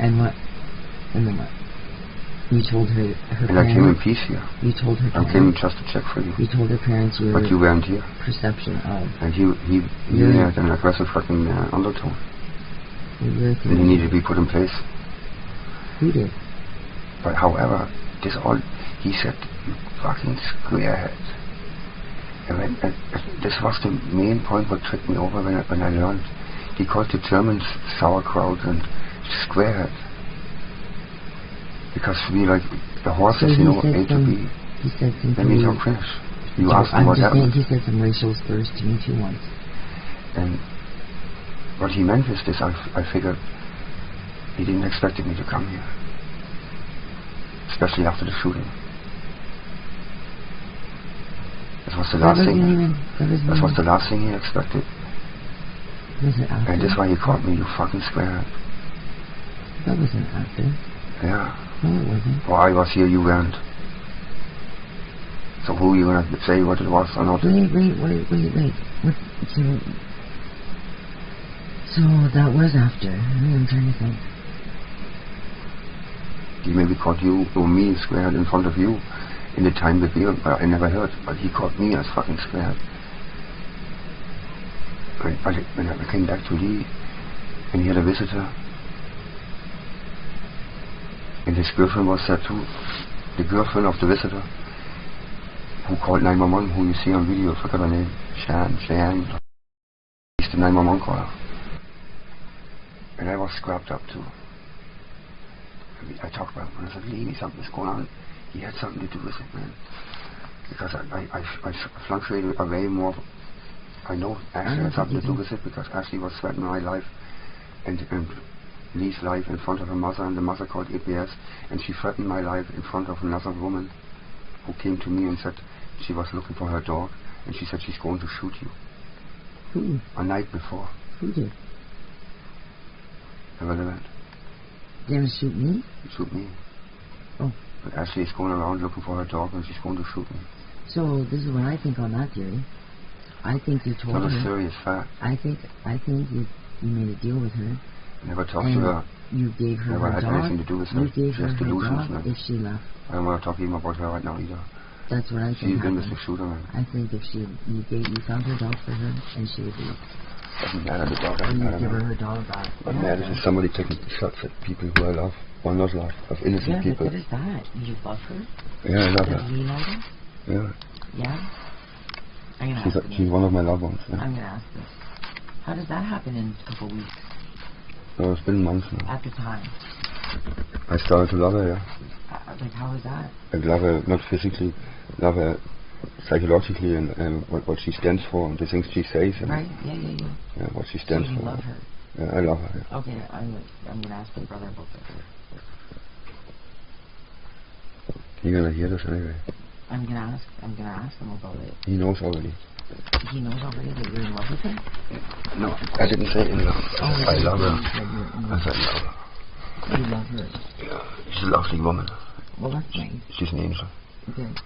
And what? And then what? You told her and parents... I came in peace here. You told her parents... I came just to check for you. You told her parents your... But you weren't here. ...perception of... And he had an aggressive fucking undertone. And he needed to be put in place. Who did? But however, this all... He said, you fucking squarehead. And this was the main point what tricked me over when I learned. He called the Germans sauerkraut and squarehead. Because we like the horses, so A to B. He said something. Then you don't finish. You asked him what happened. He said some racial slurs to me too once. And what he meant is this, I figured he didn't expect me to come here. Especially after the shooting. That was the last thing. That was the last thing he expected. Was it after? And this is why he called me, you fucking squarehead. That wasn't after. Yeah. No, it wasn't. Well, I was here, you weren't. So who are you gonna say what it was or not? Wait. What, so that was after. I'm trying to think. He maybe called you or me squarehead in front of you in the time that I never heard, but he called me as fucking squarehead. But when I came back to Lee and he had a visitor, and his girlfriend was there too, the girlfriend of the visitor who called 911, who you see on video, I forgot her name, Cheyenne. He's the 911 caller. And I was scrapped up too. I talked about it when I said, Lee, something's going on. He had something to do with it, man. Because I fluctuated away more. I know Ashley had something to do with it because Ashley was threatening my life and Lee's life in front of her mother, and the mother called EPS, and she threatened my life in front of another woman who came to me and said she was looking for her dog, and she said she's going to shoot you. Who? A night before. Who did? Irrelevant. They gonna shoot me? Shoot me. Oh. But Ashley is going around looking for her dog and she's going to shoot me. So this is what I think on that theory. I think you told her. Not a serious fact. I think you made a deal with her. Never talked to her. You gave her never her had dog. anything to do with her. You gave she her has her delusions, dog man. if she left. I don't want to talk even about her right now either. That's what I think. She's been with happened. the shooter, man. I think if you found her dog for her and she would leave. Doesn't matter, the dog And doesn't you matter. give her her dog back. What matters is somebody taking shots at people who I love or not love, of innocent people. But what is that? You love her? Yeah, I love her. Does he love her? Yeah. Yeah? I'm gonna ask She's one of my loved ones. Yeah. I'm gonna ask this. How does that happen in a couple weeks? No, it's been months now. At the time. I started to love her, yeah. Like, how is that? I love her, not physically, love her psychologically and what she stands for and the things she says. And right, yeah. Yeah, what she stands so you for. love her? Yeah, I love her, yeah. Okay, I'm gonna ask my brother about that. You're gonna hear this anyway. I'm gonna ask him about it. He knows already. He knows already that you're in love with him? No, I didn't say in love. I love her. I said love her. You love her? Yeah, she's a lovely woman. Well, that's nice. She's an angel. Good.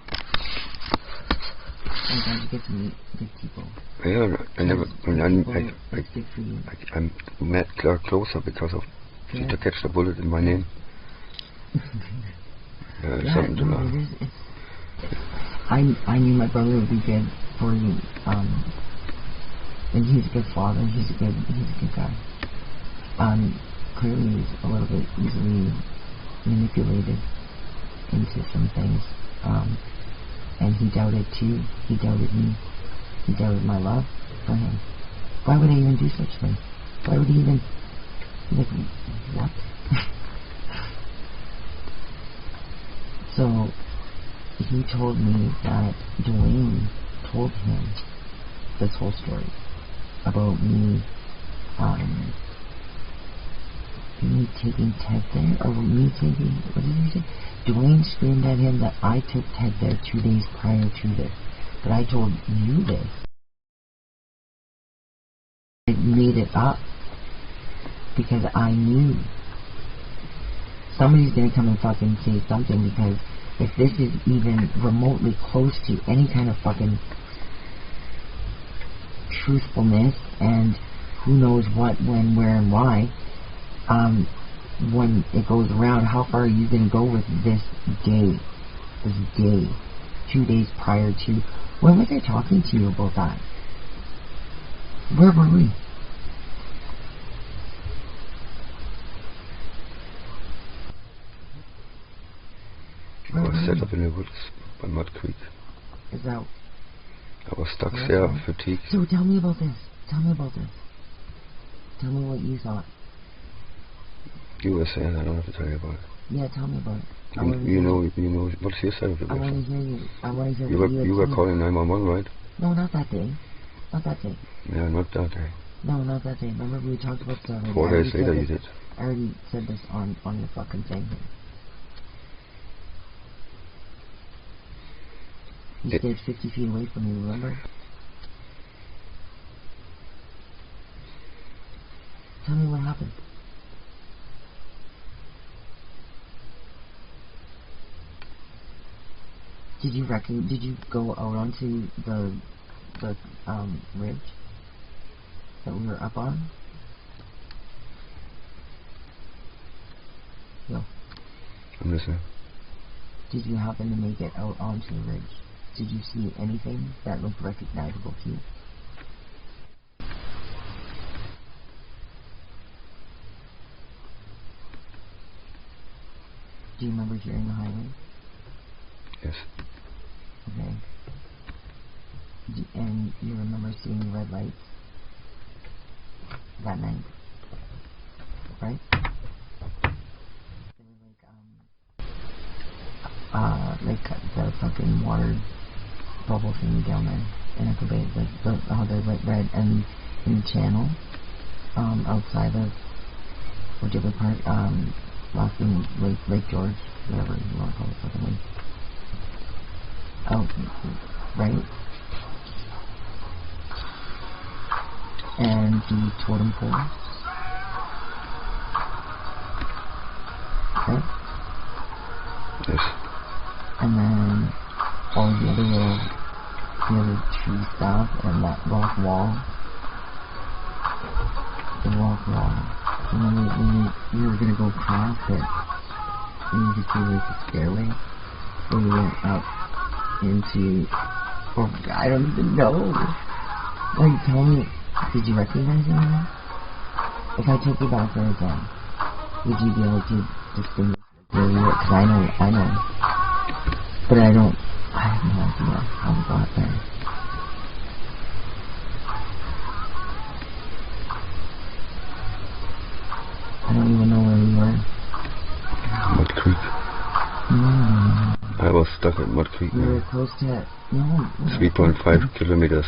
I'm glad you get to meet good people. Yeah, I never. That's good for you. I'm met closer because of just to catch the bullet in my name. Something to know. I knew my brother would be good for you. And he's a good father. He's a good guy. Clearly he's a little bit easily manipulated into some things. And he doubted too. He doubted me. He doubted my love for him. Why would I even do such things? Why would he even... Like, what? So, he told me that Dwayne told him this whole story about me taking Ted there, or me taking, what did he say? Dwayne screamed at him that I took Ted there 2 days prior to this. But I told you this. I made it up because I knew somebody's gonna come and fucking say something, because if this is even remotely close to any kind of fucking truthfulness and who knows what, when, where, and why, when it goes around, how far are you going to go with this day? 2 days prior to... When was I talking to you about that? Where were we? I was set up in the woods by Mud Creek. Is that... I was stuck there, fatigued. So tell me about this. Tell me about this. Tell me what you thought. You were saying, I don't have to tell you about it. Yeah, tell me about it. You know, what's your side of the I want to hear you. I want to hear what you were calling 911, right? No, not that day. Not that day. Yeah, not that day. No, not that day. Remember we talked about the... 4 days later you did. I already said this on the fucking thing. You stayed 50 feet away from me, remember? Tell me what happened. Did you go out onto the ridge that we were up on? No. I'm listening. Did you happen to make it out onto the ridge? Did you see anything that looked recognizable to you? Do you remember hearing the highway? Yes. Okay. And you remember seeing red lights that night, right? They were like the fucking water bubble thing down there in Echo Bay, like how they're like red, and in the channel, outside of whichever part, last name Lake George, whatever you want to call it, fucking lake. Oh, right? And the totem pole. Right? Yes. And then all the other tree stuff and that rock wall. The rock wall. And then when we were gonna go past it, and you could see like the stairway where we went up into, or I don't even know. Like, tell me, did you recognize anyone? If I took you back there again, would you be able to distinguish where you were? Because I know. But I have no idea how we got there. I don't even know where we were. Mud Creek. No. I was stuck at Mud Creek. We were close to... No. 3.5 kilometers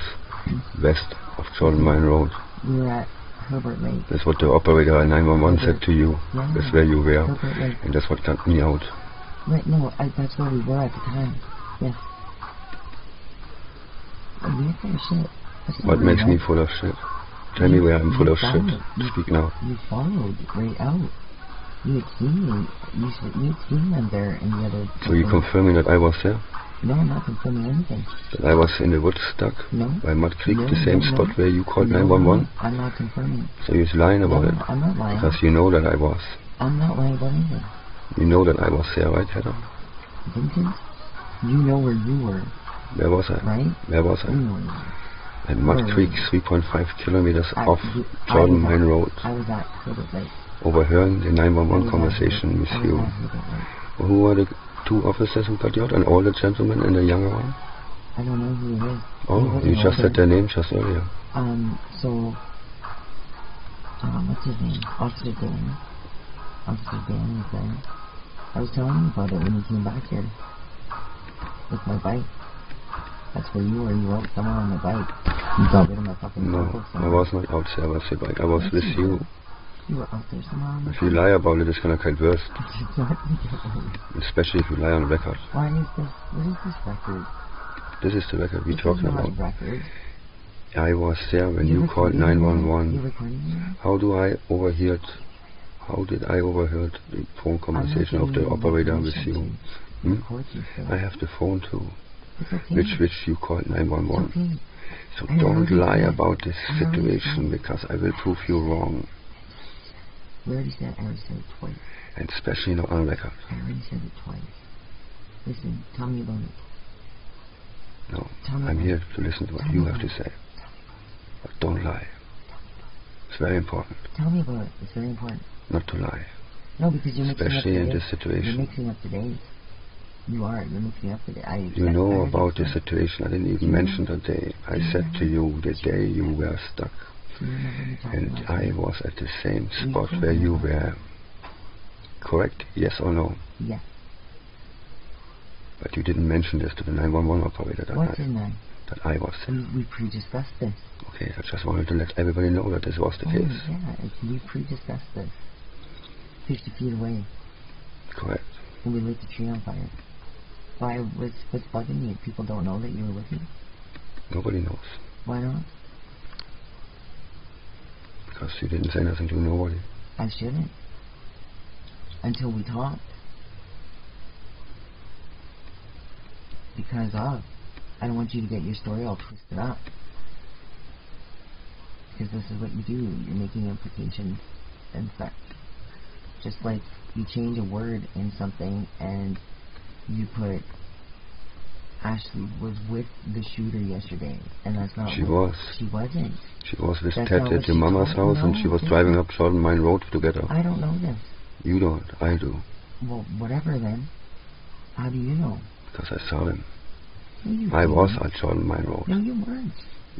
west of Jordan Mine Road. We were at Herbert Lake. That's what the operator at 911 said to you. Yeah. That's where you were. Herbert Lake. And that's what got me out. Right, no, that's where we were at the time. Yes. You're full of shit. That's What not makes right. me full of shit? Tell me where I'm full of shit. You Speak now. You followed right out. You had seen me. You had seen them there in the other... So you're confirming that I was there? No, I'm not confirming anything. That I was in the woods stuck? No. By Mud Creek, No, the same no, spot no. where you called No, 911? I'm not confirming. So you're lying about No, it? I'm not lying. Because you know that I was. I'm not lying about anything. You know that I was there, right, Heather? Vincent, you know where you were. Where was I? Right? Where was I? You know where you were. At Mud Where Creek, were you? 3.5 kilometers I- off you- Jordan Mine Road. I was at Hilbert Lake. Overhearing the 911 conversation with you. Who were the two officers who got you out? An older gentleman and a younger one? I don't know who it is. Oh, you just said their name just earlier. So, what's his name? Officer Dan. Officer Dan was there. I was telling him about it when he came back here. With my bike. That's where you were. You were out somewhere on the bike. You got rid of my fucking No, vehicle I somewhere. was not out there with the bike. I was with you. You were out there somewhere on the If you lie about it, it's gonna get worse. bike. Especially if you lie on record. Why is this? What is this record? This is the record we're This talking is not about. a record. I was there when You're you called recording me? 911. You're recording me? How did I overheard the phone conversation of the operator with you? I have the phone too, It's okay. which you called 911. It's okay. So I don't already lie said- about this I already situation because I will prove you wrong, We already said, I already said it twice. and especially not on record. I already said it twice. Listen, tell me about it. No, Tell me I'm about here it. to listen to what Tell you me have to about say. But don't lie. It's very important Tell me about it. It's very important. not to lie, No, because you're mixing up especially the in days. this You're situation. mixing up the days. You are. You're mixing up the days. You know about the situation. I didn't even mention the day. I said to you the day you were stuck. Do you remember me talking And about I it? was at the same You spot told where me you about were. Correct? Yes or no? Yes. But you didn't mention this to the 911 operator that What's night. in there? That I was there. We pre-discussed this. Okay, I just wanted to let everybody know that this was the case. We pre-discussed this. 50 feet away. Correct. When we lit the tree on fire. What's bugging you? People don't know that you were with me? Nobody knows. Why not? Because you didn't say nothing to nobody. I shouldn't. Until we talked. Because I don't want you to get your story all twisted up. Because this is what you do. You're making implications and such. Just like you change a word in something and you put Ashley was with the shooter yesterday, and that's not She what, was. She wasn't. She was with That's Ted not at what your she mama's told- house, and no, she was it's driving not. up Jordan Mine Road together. I don't know this. You don't. I do. Well, whatever then. How do you know? Because I saw them. No, you I was didn't. at Jordan Mine Road. No, you weren't.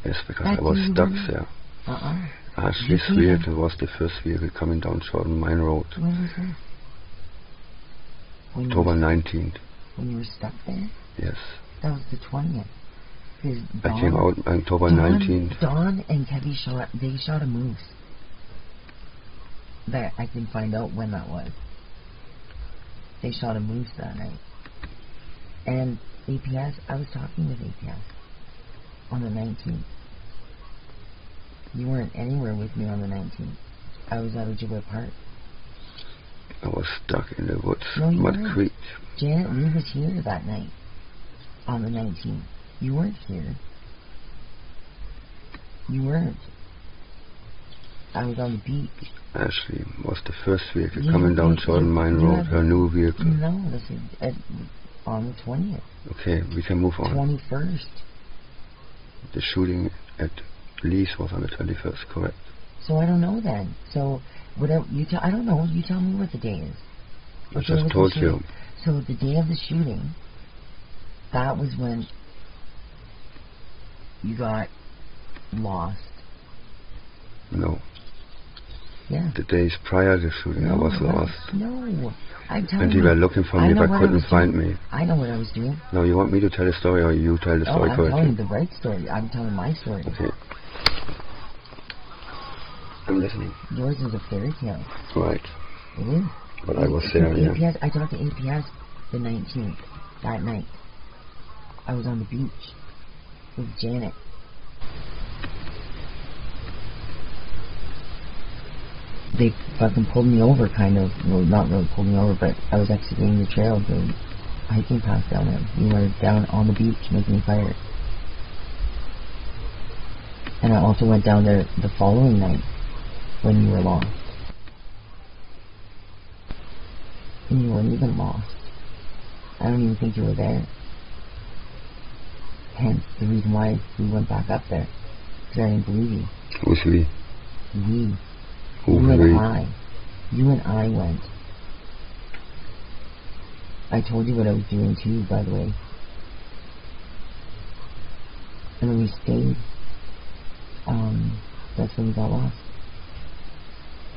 Yes, because That I was day you stuck weren't. there. You Ashley's can't. vehicle was the first vehicle coming down Jordan Mine Road. When was this? When you October were- 19th. When you were stuck there? Yes. That was the 20th. Because I came out October 19th. Dawn and Kevin shot a moose. That I can find out when that was. They shot a moose that night. And APS, I was talking with APS on the 19th. You weren't anywhere with me on the 19th. I was at Ojibwe Park. I was stuck in the woods, No, you Mud weren't. Creek. Janet Lee was here that night. On the 19th. You weren't here. You weren't. I was on the beach. Ashley was the first vehicle You- coming down you- Jordan Mine you Road, had- her new vehicle. No, this is on the 20th. Okay, we can move on. 21st. The shooting at Lee's was on the 21st, correct? So I don't know then. So whatever you tell, I don't know. You tell me what the day is. I What day just was the told you. shooting? So the day of the shooting, that was when you got lost. No. Yeah. The days prior to the shooting, I was lost. No. I'm telling And you were looking for me, know but what I couldn't was find doing. me. I know what I was doing. Now, you want me to tell the story, or you tell the Oh, story I'm telling correctly? the right story. I'm telling my story. Okay. I'm listening. Yours is a fairy tale. Right. It is. But I was there, yeah. APS, I talked to APS the 19th, that night. I was on the beach with Janet They fucking pulled me over, kind of. Well, not really pulled me over, but I was exiting the trail, the hiking path down there. We were down on the beach making a fire. And I also went down there the following night when you were lost. And you weren't even lost. I don't even think you were there. Hence the reason why we went back up there. Because I didn't believe you. Who's we? We. Who's You we? and I. You and I went. I told you what I was doing too, by the way. And then we stayed. That's when we got lost.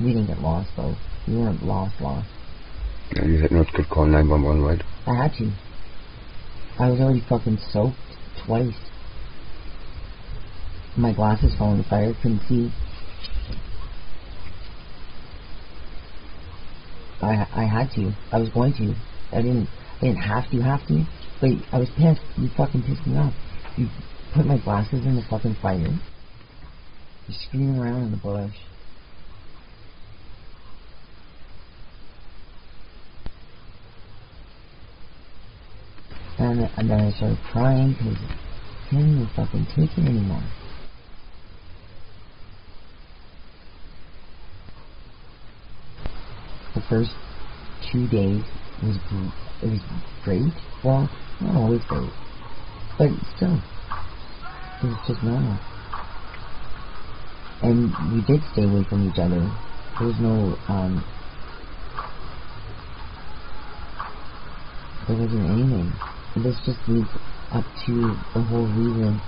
We didn't get lost though. We weren't lost. Yeah, you had not could call 911, right? I had to. I was already fucking soaked twice. My glasses fell in the fire, couldn't see. I had to. I was going to. I didn't have to, but I was pissed. You fucking pissed me off. You put my glasses in the fucking fire. You're screaming around in the bush. And then I started crying because I couldn't even fucking take it anymore. The first 2 days was great. Well, not always great, but still, it was just normal. And we did stay away from each other. There was no there wasn't anything. This just leads up to the whole reason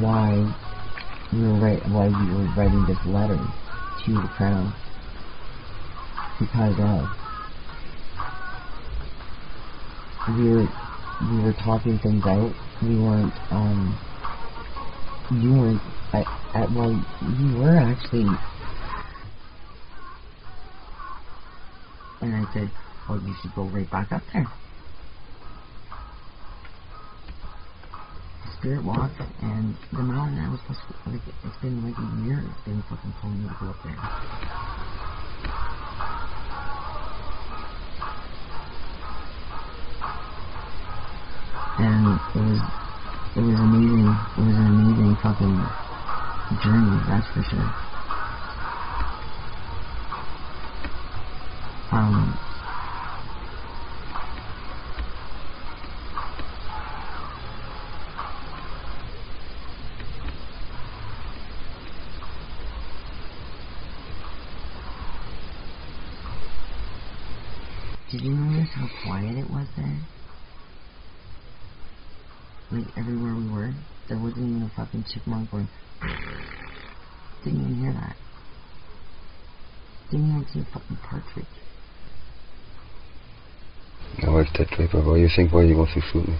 why we were writing this letter to the Crown. Because we were talking things out. We weren't you weren't well, you were actually. And I said, well, you should go right back up there. Spirit walk and the mountain. I was supposed to, like, it's been like a year. It's been fucking telling me to go up there. And it was amazing. It was an amazing fucking journey, that's for sure. Did you notice how quiet it was there? Like, everywhere we were, there wasn't even a fucking chipmunk going. Didn't even hear that. Didn't even see a fucking partridge. Now it's TED DRAPER. Why he wants to shoot me?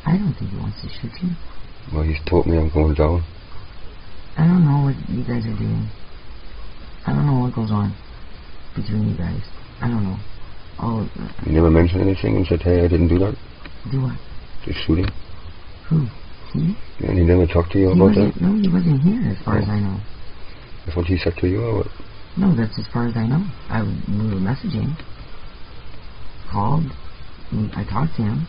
I don't think he wants to shoot you. Well, he's told me I'm going down. I don't know what you guys are doing. I don't know what goes on between you guys. I don't know. Oh. You never mentioned anything and said, hey, I didn't do that? Do what? The shooting? Who? He? And he never talked to you about that? No, he wasn't here as far as I know. That's what he said to you, or what? No, that's as far as I know. We were messaging. Called. I talked to him.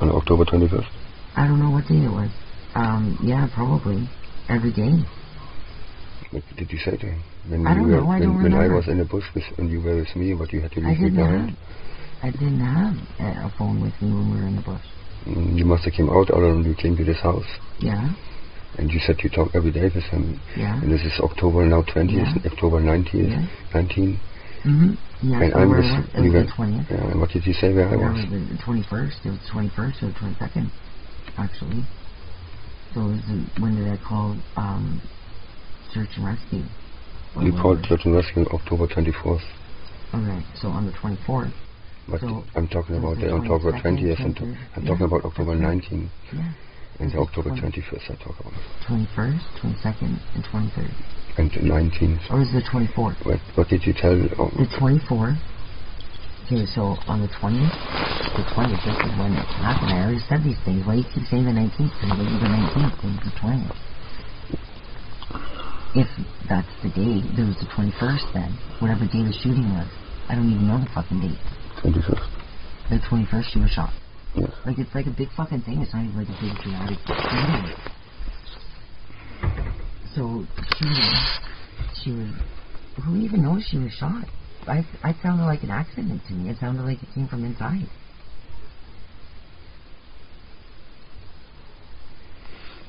On October 21st? I don't know what day it was. Yeah, probably. Every day. What did you say to him? When I don't know, I don't remember. When I was in the bush and you were with me, but you had to leave me behind? I didn't have a phone with me when we were in the bush. You must have came out, or you came to this house. Yeah. And you said you talk every day with him. Yeah. And this is October now 20th, yeah. October 19th, yeah. 19. Mm-hmm. Yeah, and so I'm where it was the 20th. Yeah, and what did you say where I was? The 21st. It was the 21st or the 22nd, actually. So it was when did I call search and rescue? You called search and rescue October 24th. Okay, so on the 24th. But so I'm talking about the October 20th, and I'm talking about October 19th. Yeah. And the October 21st I talk about. 21st, 22nd, and 23rd. And the 19th. Or is it the 24th? What did you tell? The 24th. Okay, so on the 20th, this is when it happened. I already said these things. Why do you keep saying the 19th? Because it was the 19th. It was the 20th. day. There was the 21st then. Whatever day the shooting was. I don't even know the fucking date. 21st. The 21st she was shot. Yes. Like, it's like a big fucking thing. It's not even like a big dramatic thing. So, she was... Who even knows she was shot? It sounded like an accident to me. It sounded like it came from inside.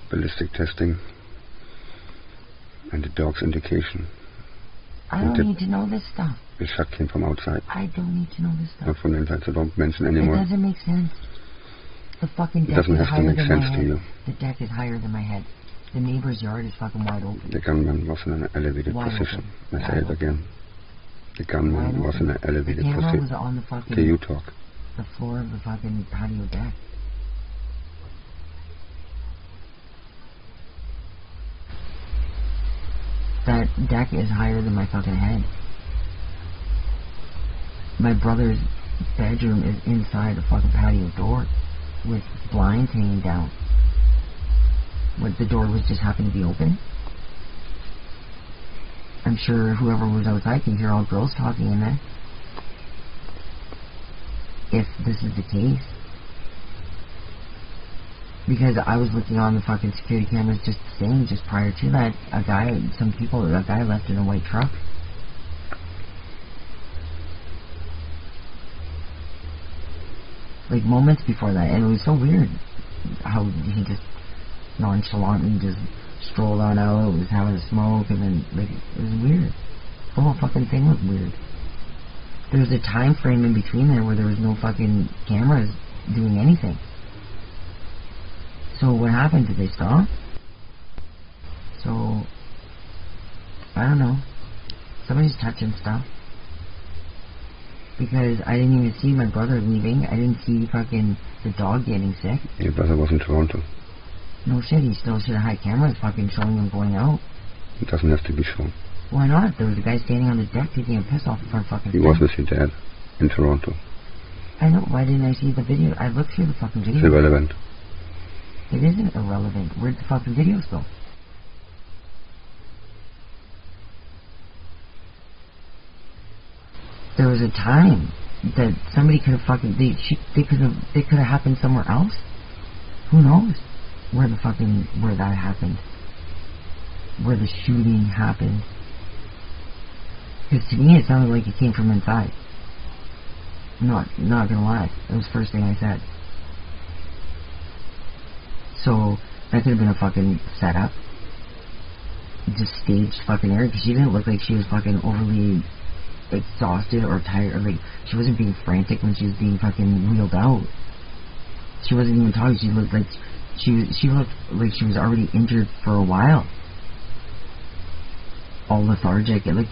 Ballistic testing and the dog's indication. I don't need to know this stuff. The shot came from outside. I don't need to know this stuff. Not from inside, so don't mention anymore. It doesn't make sense. The fucking deck doesn't is have to higher make than sense my to head. you. The deck is higher than my head. The neighbor's yard is fucking wide open. The gunman was in an elevated Wide position. open. I say it again. The gunman was in an elevated The camera was position. on the fucking... Okay, you talk. The floor of the fucking patio deck. That deck is higher than my fucking head. My brother's bedroom is inside a fucking patio door with blinds hanging down. What, the door was just happened to be open? I'm sure whoever was outside can hear all girls talking in there. If this is the case. Because I was looking on the fucking security cameras just saying, just prior to that, a guy left in a white truck. Like moments before that, and it was so weird how he just nonchalantly just strolled on out, was having a smoke, and then, like, it was weird. The whole fucking thing was weird. There was a time frame in between there where there was no fucking cameras doing anything. So what happened? Did they stop? So, I don't know. Somebody's touching stuff. Because I didn't even see my brother leaving. I didn't see fucking the dog getting sick. Your brother was in Toronto. No shit, he still should have had cameras fucking showing him going out. It doesn't have to be shown. Why not? There was a guy standing on the deck taking a piss off of our fucking He was with your dad in Toronto. I know, why didn't I see the video? I looked through the fucking video. It's irrelevant. It isn't irrelevant. Where'd the fucking videos go? There was a time that somebody could have fucking... They could have happened somewhere else. Who knows where that happened. Where the shooting happened. Because to me it sounded like it came from inside. Not gonna lie. That was the first thing I said. So, that could have been a fucking setup. Just staged fucking error, because she didn't look like she was fucking overly exhausted or tired, or like, she wasn't being frantic when she was being fucking wheeled out. She wasn't even talking, she looked like she looked like she was already injured for a while. All lethargic, and like,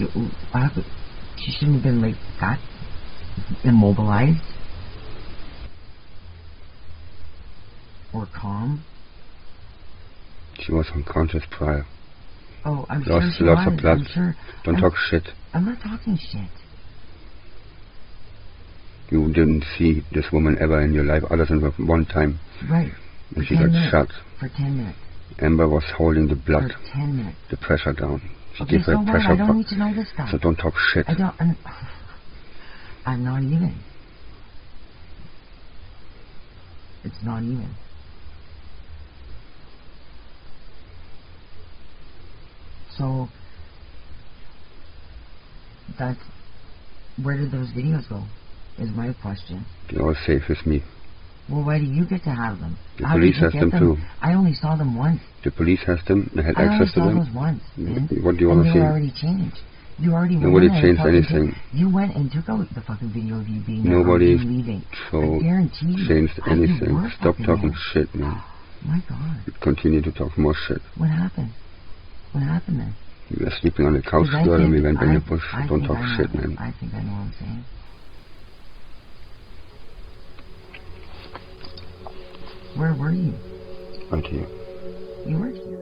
she shouldn't have been like that immobilized. Or calm. She was unconscious prior. Oh, I'm sure she lots was. of blood. I'm sure. Don't talk shit. I'm not talking shit. You didn't see this woman ever in your life other than one time. Right. And she got shot. For 10 minutes. Amber was holding the blood. For 10 minutes. The pressure down. She Okay, gave her so what? pressure. I don't need to know this stuff. So don't talk shit. I'm not even. It's not even. So, that's... Where did those videos go? Is my question. They're all safe with me. Well, why do you get to have them? The police has them too. I only saw them once. The police has them. They had I only access to saw them. those once. What do you want to see? And they were already changed. You already Nobody went changed anything. You went and took out the fucking video of you being Nobody leaving. so I guarantee you. changed anything. Stop talking there. shit, man. My God. You continue to talk more shit. What happened? What happened then? You were sleeping on the couch, girl, and we went in the bush. Don't talk shit, man. I think I know what I'm saying. Where were you? Right here. You were here.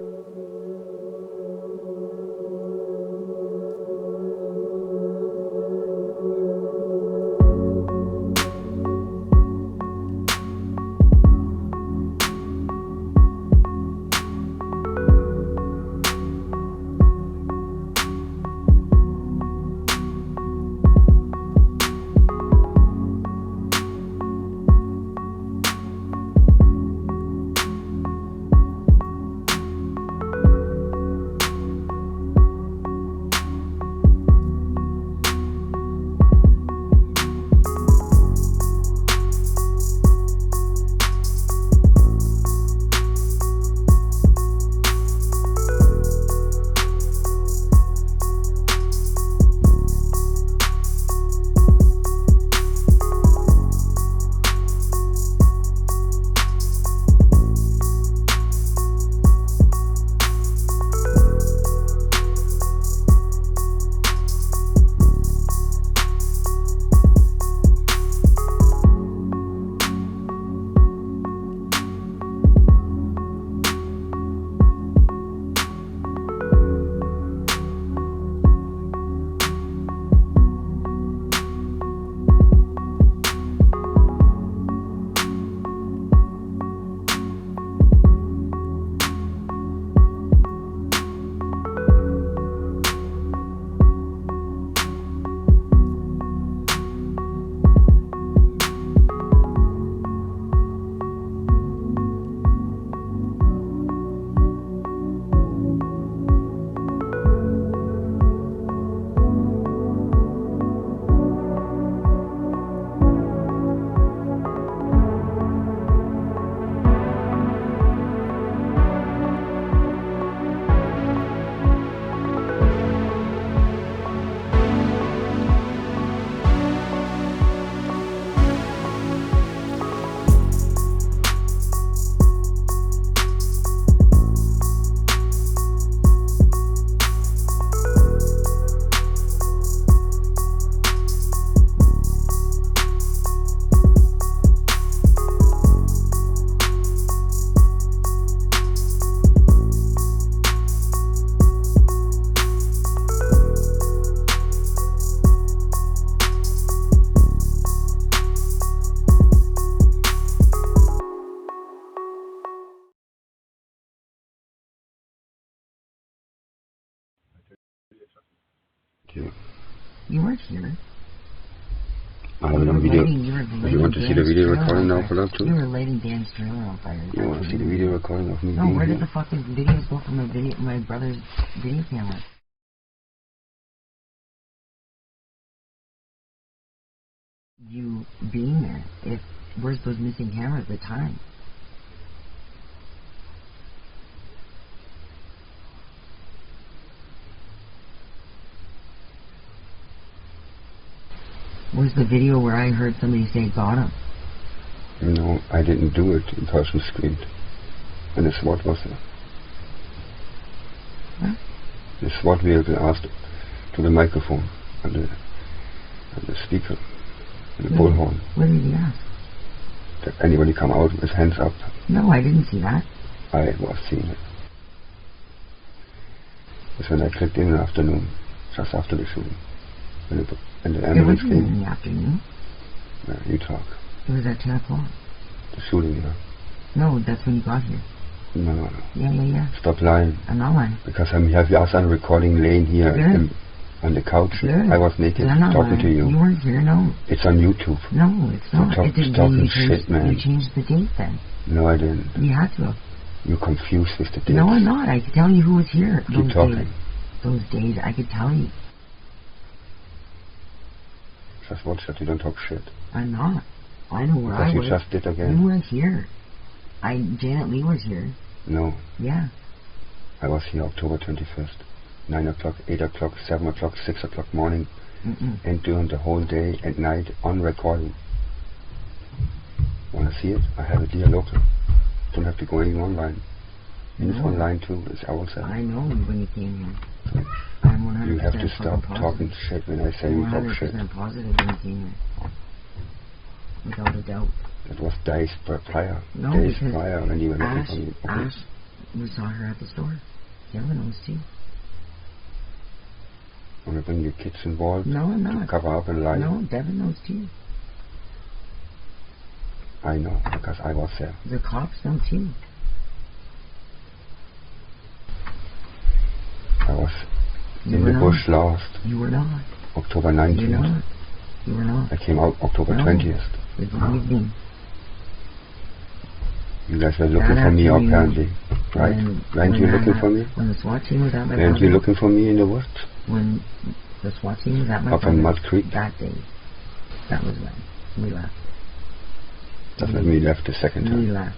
Yeah. You weren't here. I have it on video. You were You want to see the video recording now for that too? You were lighting Dan's trailer on fire. You want to see the video recording of me No, being where here? did the fucking videos go from my brother's video camera? You being there. Where's those missing cameras at the time? Where's the video where I heard somebody say got him? No, I didn't do it. The person screamed. And the SWAT was there. What? The SWAT vehicle asked to the microphone and the speaker and the bullhorn. What did he ask? That anybody come out with hands up. No, I didn't see that. I was seeing it. That's when I clicked in the afternoon, just after the shooting. And the ambulance It wasn't in the afternoon. You talk. It was at 10 o'clock. The shooting, yeah. No, that's when you got here. No. Yeah. Stop lying. I'm not lying. Because I have us on recording laying here on the couch. Good. I was naked talking lying. To you. You weren't here, no. It's on YouTube. No, it's not. Talking shit, man. You changed the date then. No, I didn't. You had to. You're confused with the dates. No, I'm not. I could tell you who was here. Keep talking. Those days, I could tell you. Just watch that you don't talk shit. I'm not. I know where because I was. You just did again. You weren't here. Janet Lee was here. No. Yeah. I was here October 21st. 9 o'clock, 8 o'clock, 7 o'clock, 6 o'clock morning. And during the whole day and night on recording. Wanna see it? I have it here local. Don't have to go anywhere online. And it's online too. It's outside. I know when you came here. I'm 100% You have to stop talking shit when I say you talk shit. I'm 100% positive when you came here. Without a doubt. It was days prior. No, days because prior when you were looking Ash, for me. Okay. Ash, we saw her at the store. Kevin knows too. Want to bring your kids involved? No, I'm not. To cover up and lie? No, Devin knows too. I know, because I was there. The cops know too. I was in the bush last. You were not. October 19th. You were not. I came out October 20th. Believe me. You guys were looking for me apparently. Right? Weren't you looking for me? When the SWAT team was at my Weren't you looking for me in the woods? When the SWAT team was at my up in Mud Creek? That day. That was when we left. That's when we left the second time. We left.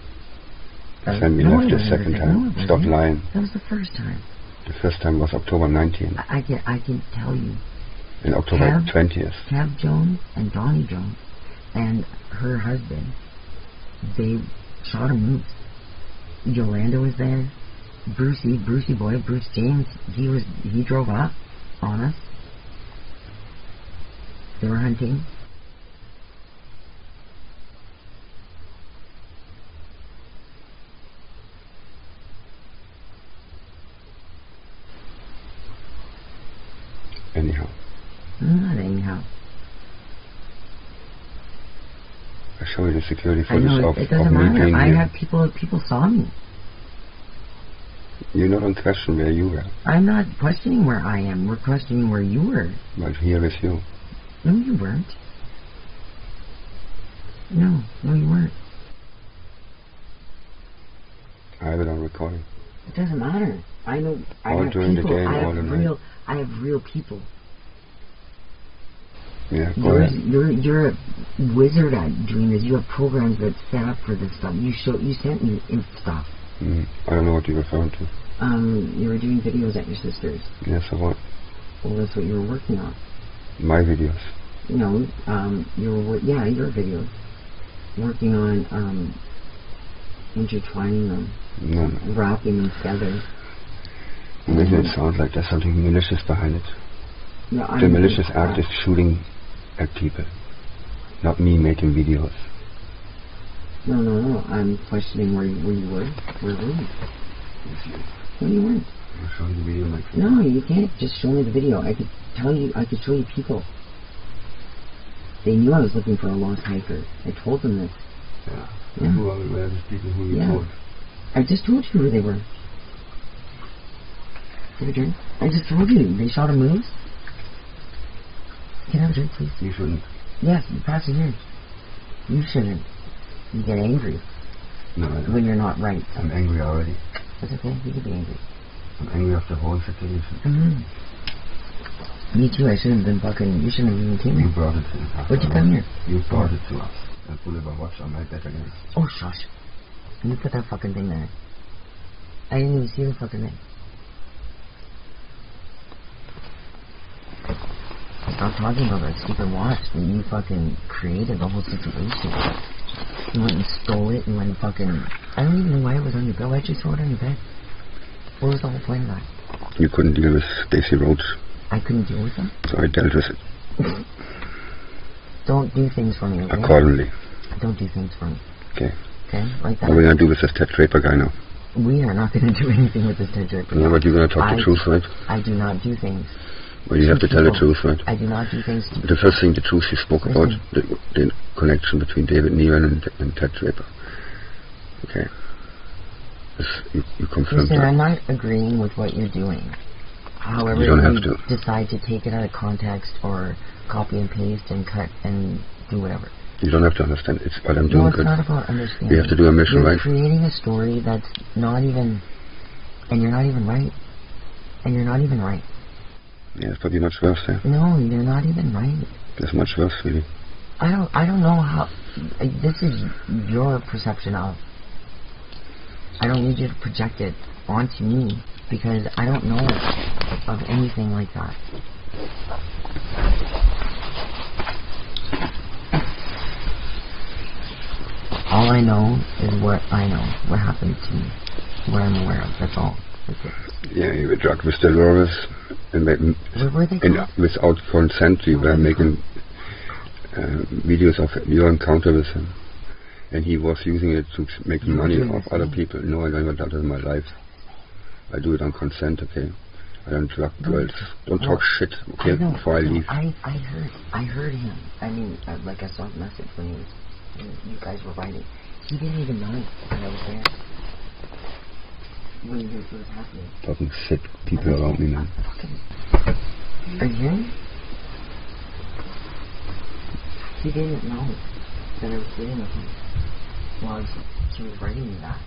That's when we left the second time. Stop lying. That was the first time. The first time was October 19th. I can tell you. And October 20th. Kev Jones and Donnie Jones and her husband, they shot a moose. Yolanda was there. Brucey boy, Bruce James, he drove up on us. They were hunting. Anyhow. Not anyhow. I show you the security footage of it doesn't me matter. being I here. have people saw me. You're not on question where you were. I'm not questioning where I am. We're questioning where you were. But here is you. No, you weren't. No, you weren't. I have it on recording. It doesn't matter. I know. All during the day and all the night. I have real people. Yeah, go ahead. You're a wizard at doing this. You have programs that set up for this stuff. You sent me stuff. I don't know what you're referring to. You were doing videos at your sister's. Yes, so what? Well, that's what you were working on. My videos. No, your videos. Working on intertwining them. No. Wrapping them together. You're making it sound like there's something malicious behind it. No, the malicious act is shooting at people, not me making videos. No. I'm questioning where you were. Where were you? No, you weren't. I'll show you the video, Mike. No, you can't just show me the video. I could tell you. I could show you people. They knew I was looking for a lost hiker. I told them this. Yeah. Who are these people who you told? I just told you who they were. Have a drink? I just told you. They shot a moose. Can I have a drink, please? You shouldn't. Yes, you pass it here. You shouldn't. You get angry No, I don't. when you're not right. I'm angry already. That's okay. You can be angry. I'm angry after the whole situation. Mm-hmm. Me too. I shouldn't have been fucking. You shouldn't have even came You here. brought it to us. What'd you come here? You brought it to us. And Boulevard Watch on my bed again. Oh, shush. You put that fucking thing there. I didn't even see the fucking thing. Stop talking about that stupid watch that you fucking created the whole situation. You went and stole it and went and fucking... I don't even know why it was on your bed. Why'd you throw it on your bed? What was the whole point of that? You couldn't deal with Stacy Rhodes, I couldn't deal with them? so I dealt with it Don't do things for me, okay? accordingly. Don't do things for me. Okay. Okay? Like that. What are we going to do with this TED Draper guy now? We are not going to do anything with this TED Draper. No, but you're going to talk the truth, right? I do not do things. Well, you have to tell the truth, right? I do not do things to The first thing, the truth you spoke about, the connection between David Neeran and TED Draper. Okay. You confirmed Listen, that. I'm not agreeing with what you're doing. However, You don't have to. decide to take it out of context or copy and paste and cut and do whatever. You don't have to understand. It's what I'm No, doing it's good. not about understanding. You have to do a mission, You're right? creating a story that's not even... And you're not even right. And you're not even right. Yeah, it's probably much worse there. No, you're not even right. There's much worse, really. I don't know how... This is your perception of... I don't need you to project it onto me because I don't know of anything like that. All I know is what I know, what happened to me, what I'm aware of. That's all. That's it. Yeah, you were drugged with Dolores and Where were they and from? without consent you were making videos of your encounter with him. And he was using it to make You were money doing off the other same. people. No, I never done that in my life. I do it on consent, okay? I don't drug girls. Don't talk shit, okay, I know, before I leave. I heard him. I mean, like I saw the message when he was, when you guys were writing. He didn't even know that I was there when this was happening. Talking shit, people around me, man. Are you hearing? He didn't know that I was sitting with him while he was writing me that.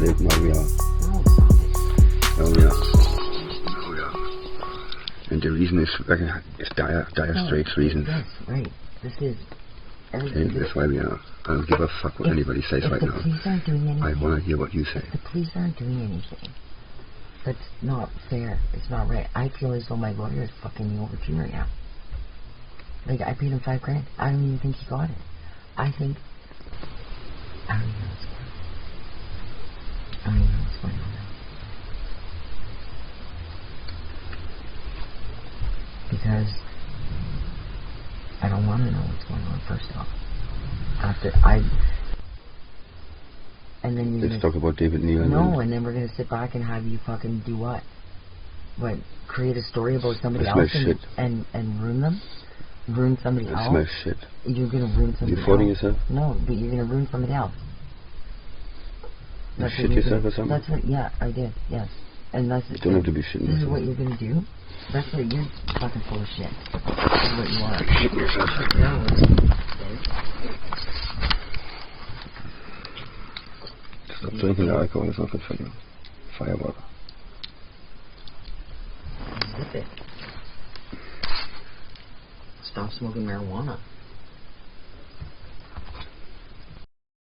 it, Maria. No, stop it. Oh yeah. Oh yeah. And the reason is dire straits reason. Yes, right. This is... And that's why we are. I don't give a fuck what anybody says right now. If the police aren't doing anything... I want to hear what you say. If the police aren't doing anything, that's not fair. It's not right. I feel as though my lawyer is fucking me over too right now. Like, I paid him $5,000. I don't even think he got it. I don't even know what's going on. I don't even know what's going on now. Because I don't want to know what's going on, first off. And then you're Let's talk about David Neal. No, and then we're going to sit back and have you fucking do what? What? Create a story about somebody That's else my shit. and ruin them? Ruin somebody else? That's my shit. You're going to ruin somebody else? You fighting yourself? No, but you're going to ruin somebody else. You shit yourself or something? That's what, yeah, I did, yes. And that's You don't have to be shitting This is yourself. what you're going to do? That's what you're fucking full of shit. This is what you are. Shitting yourself. No, Stop drinking alcohol, it's not good for you. Fireball. Zip it. Stop smoking marijuana.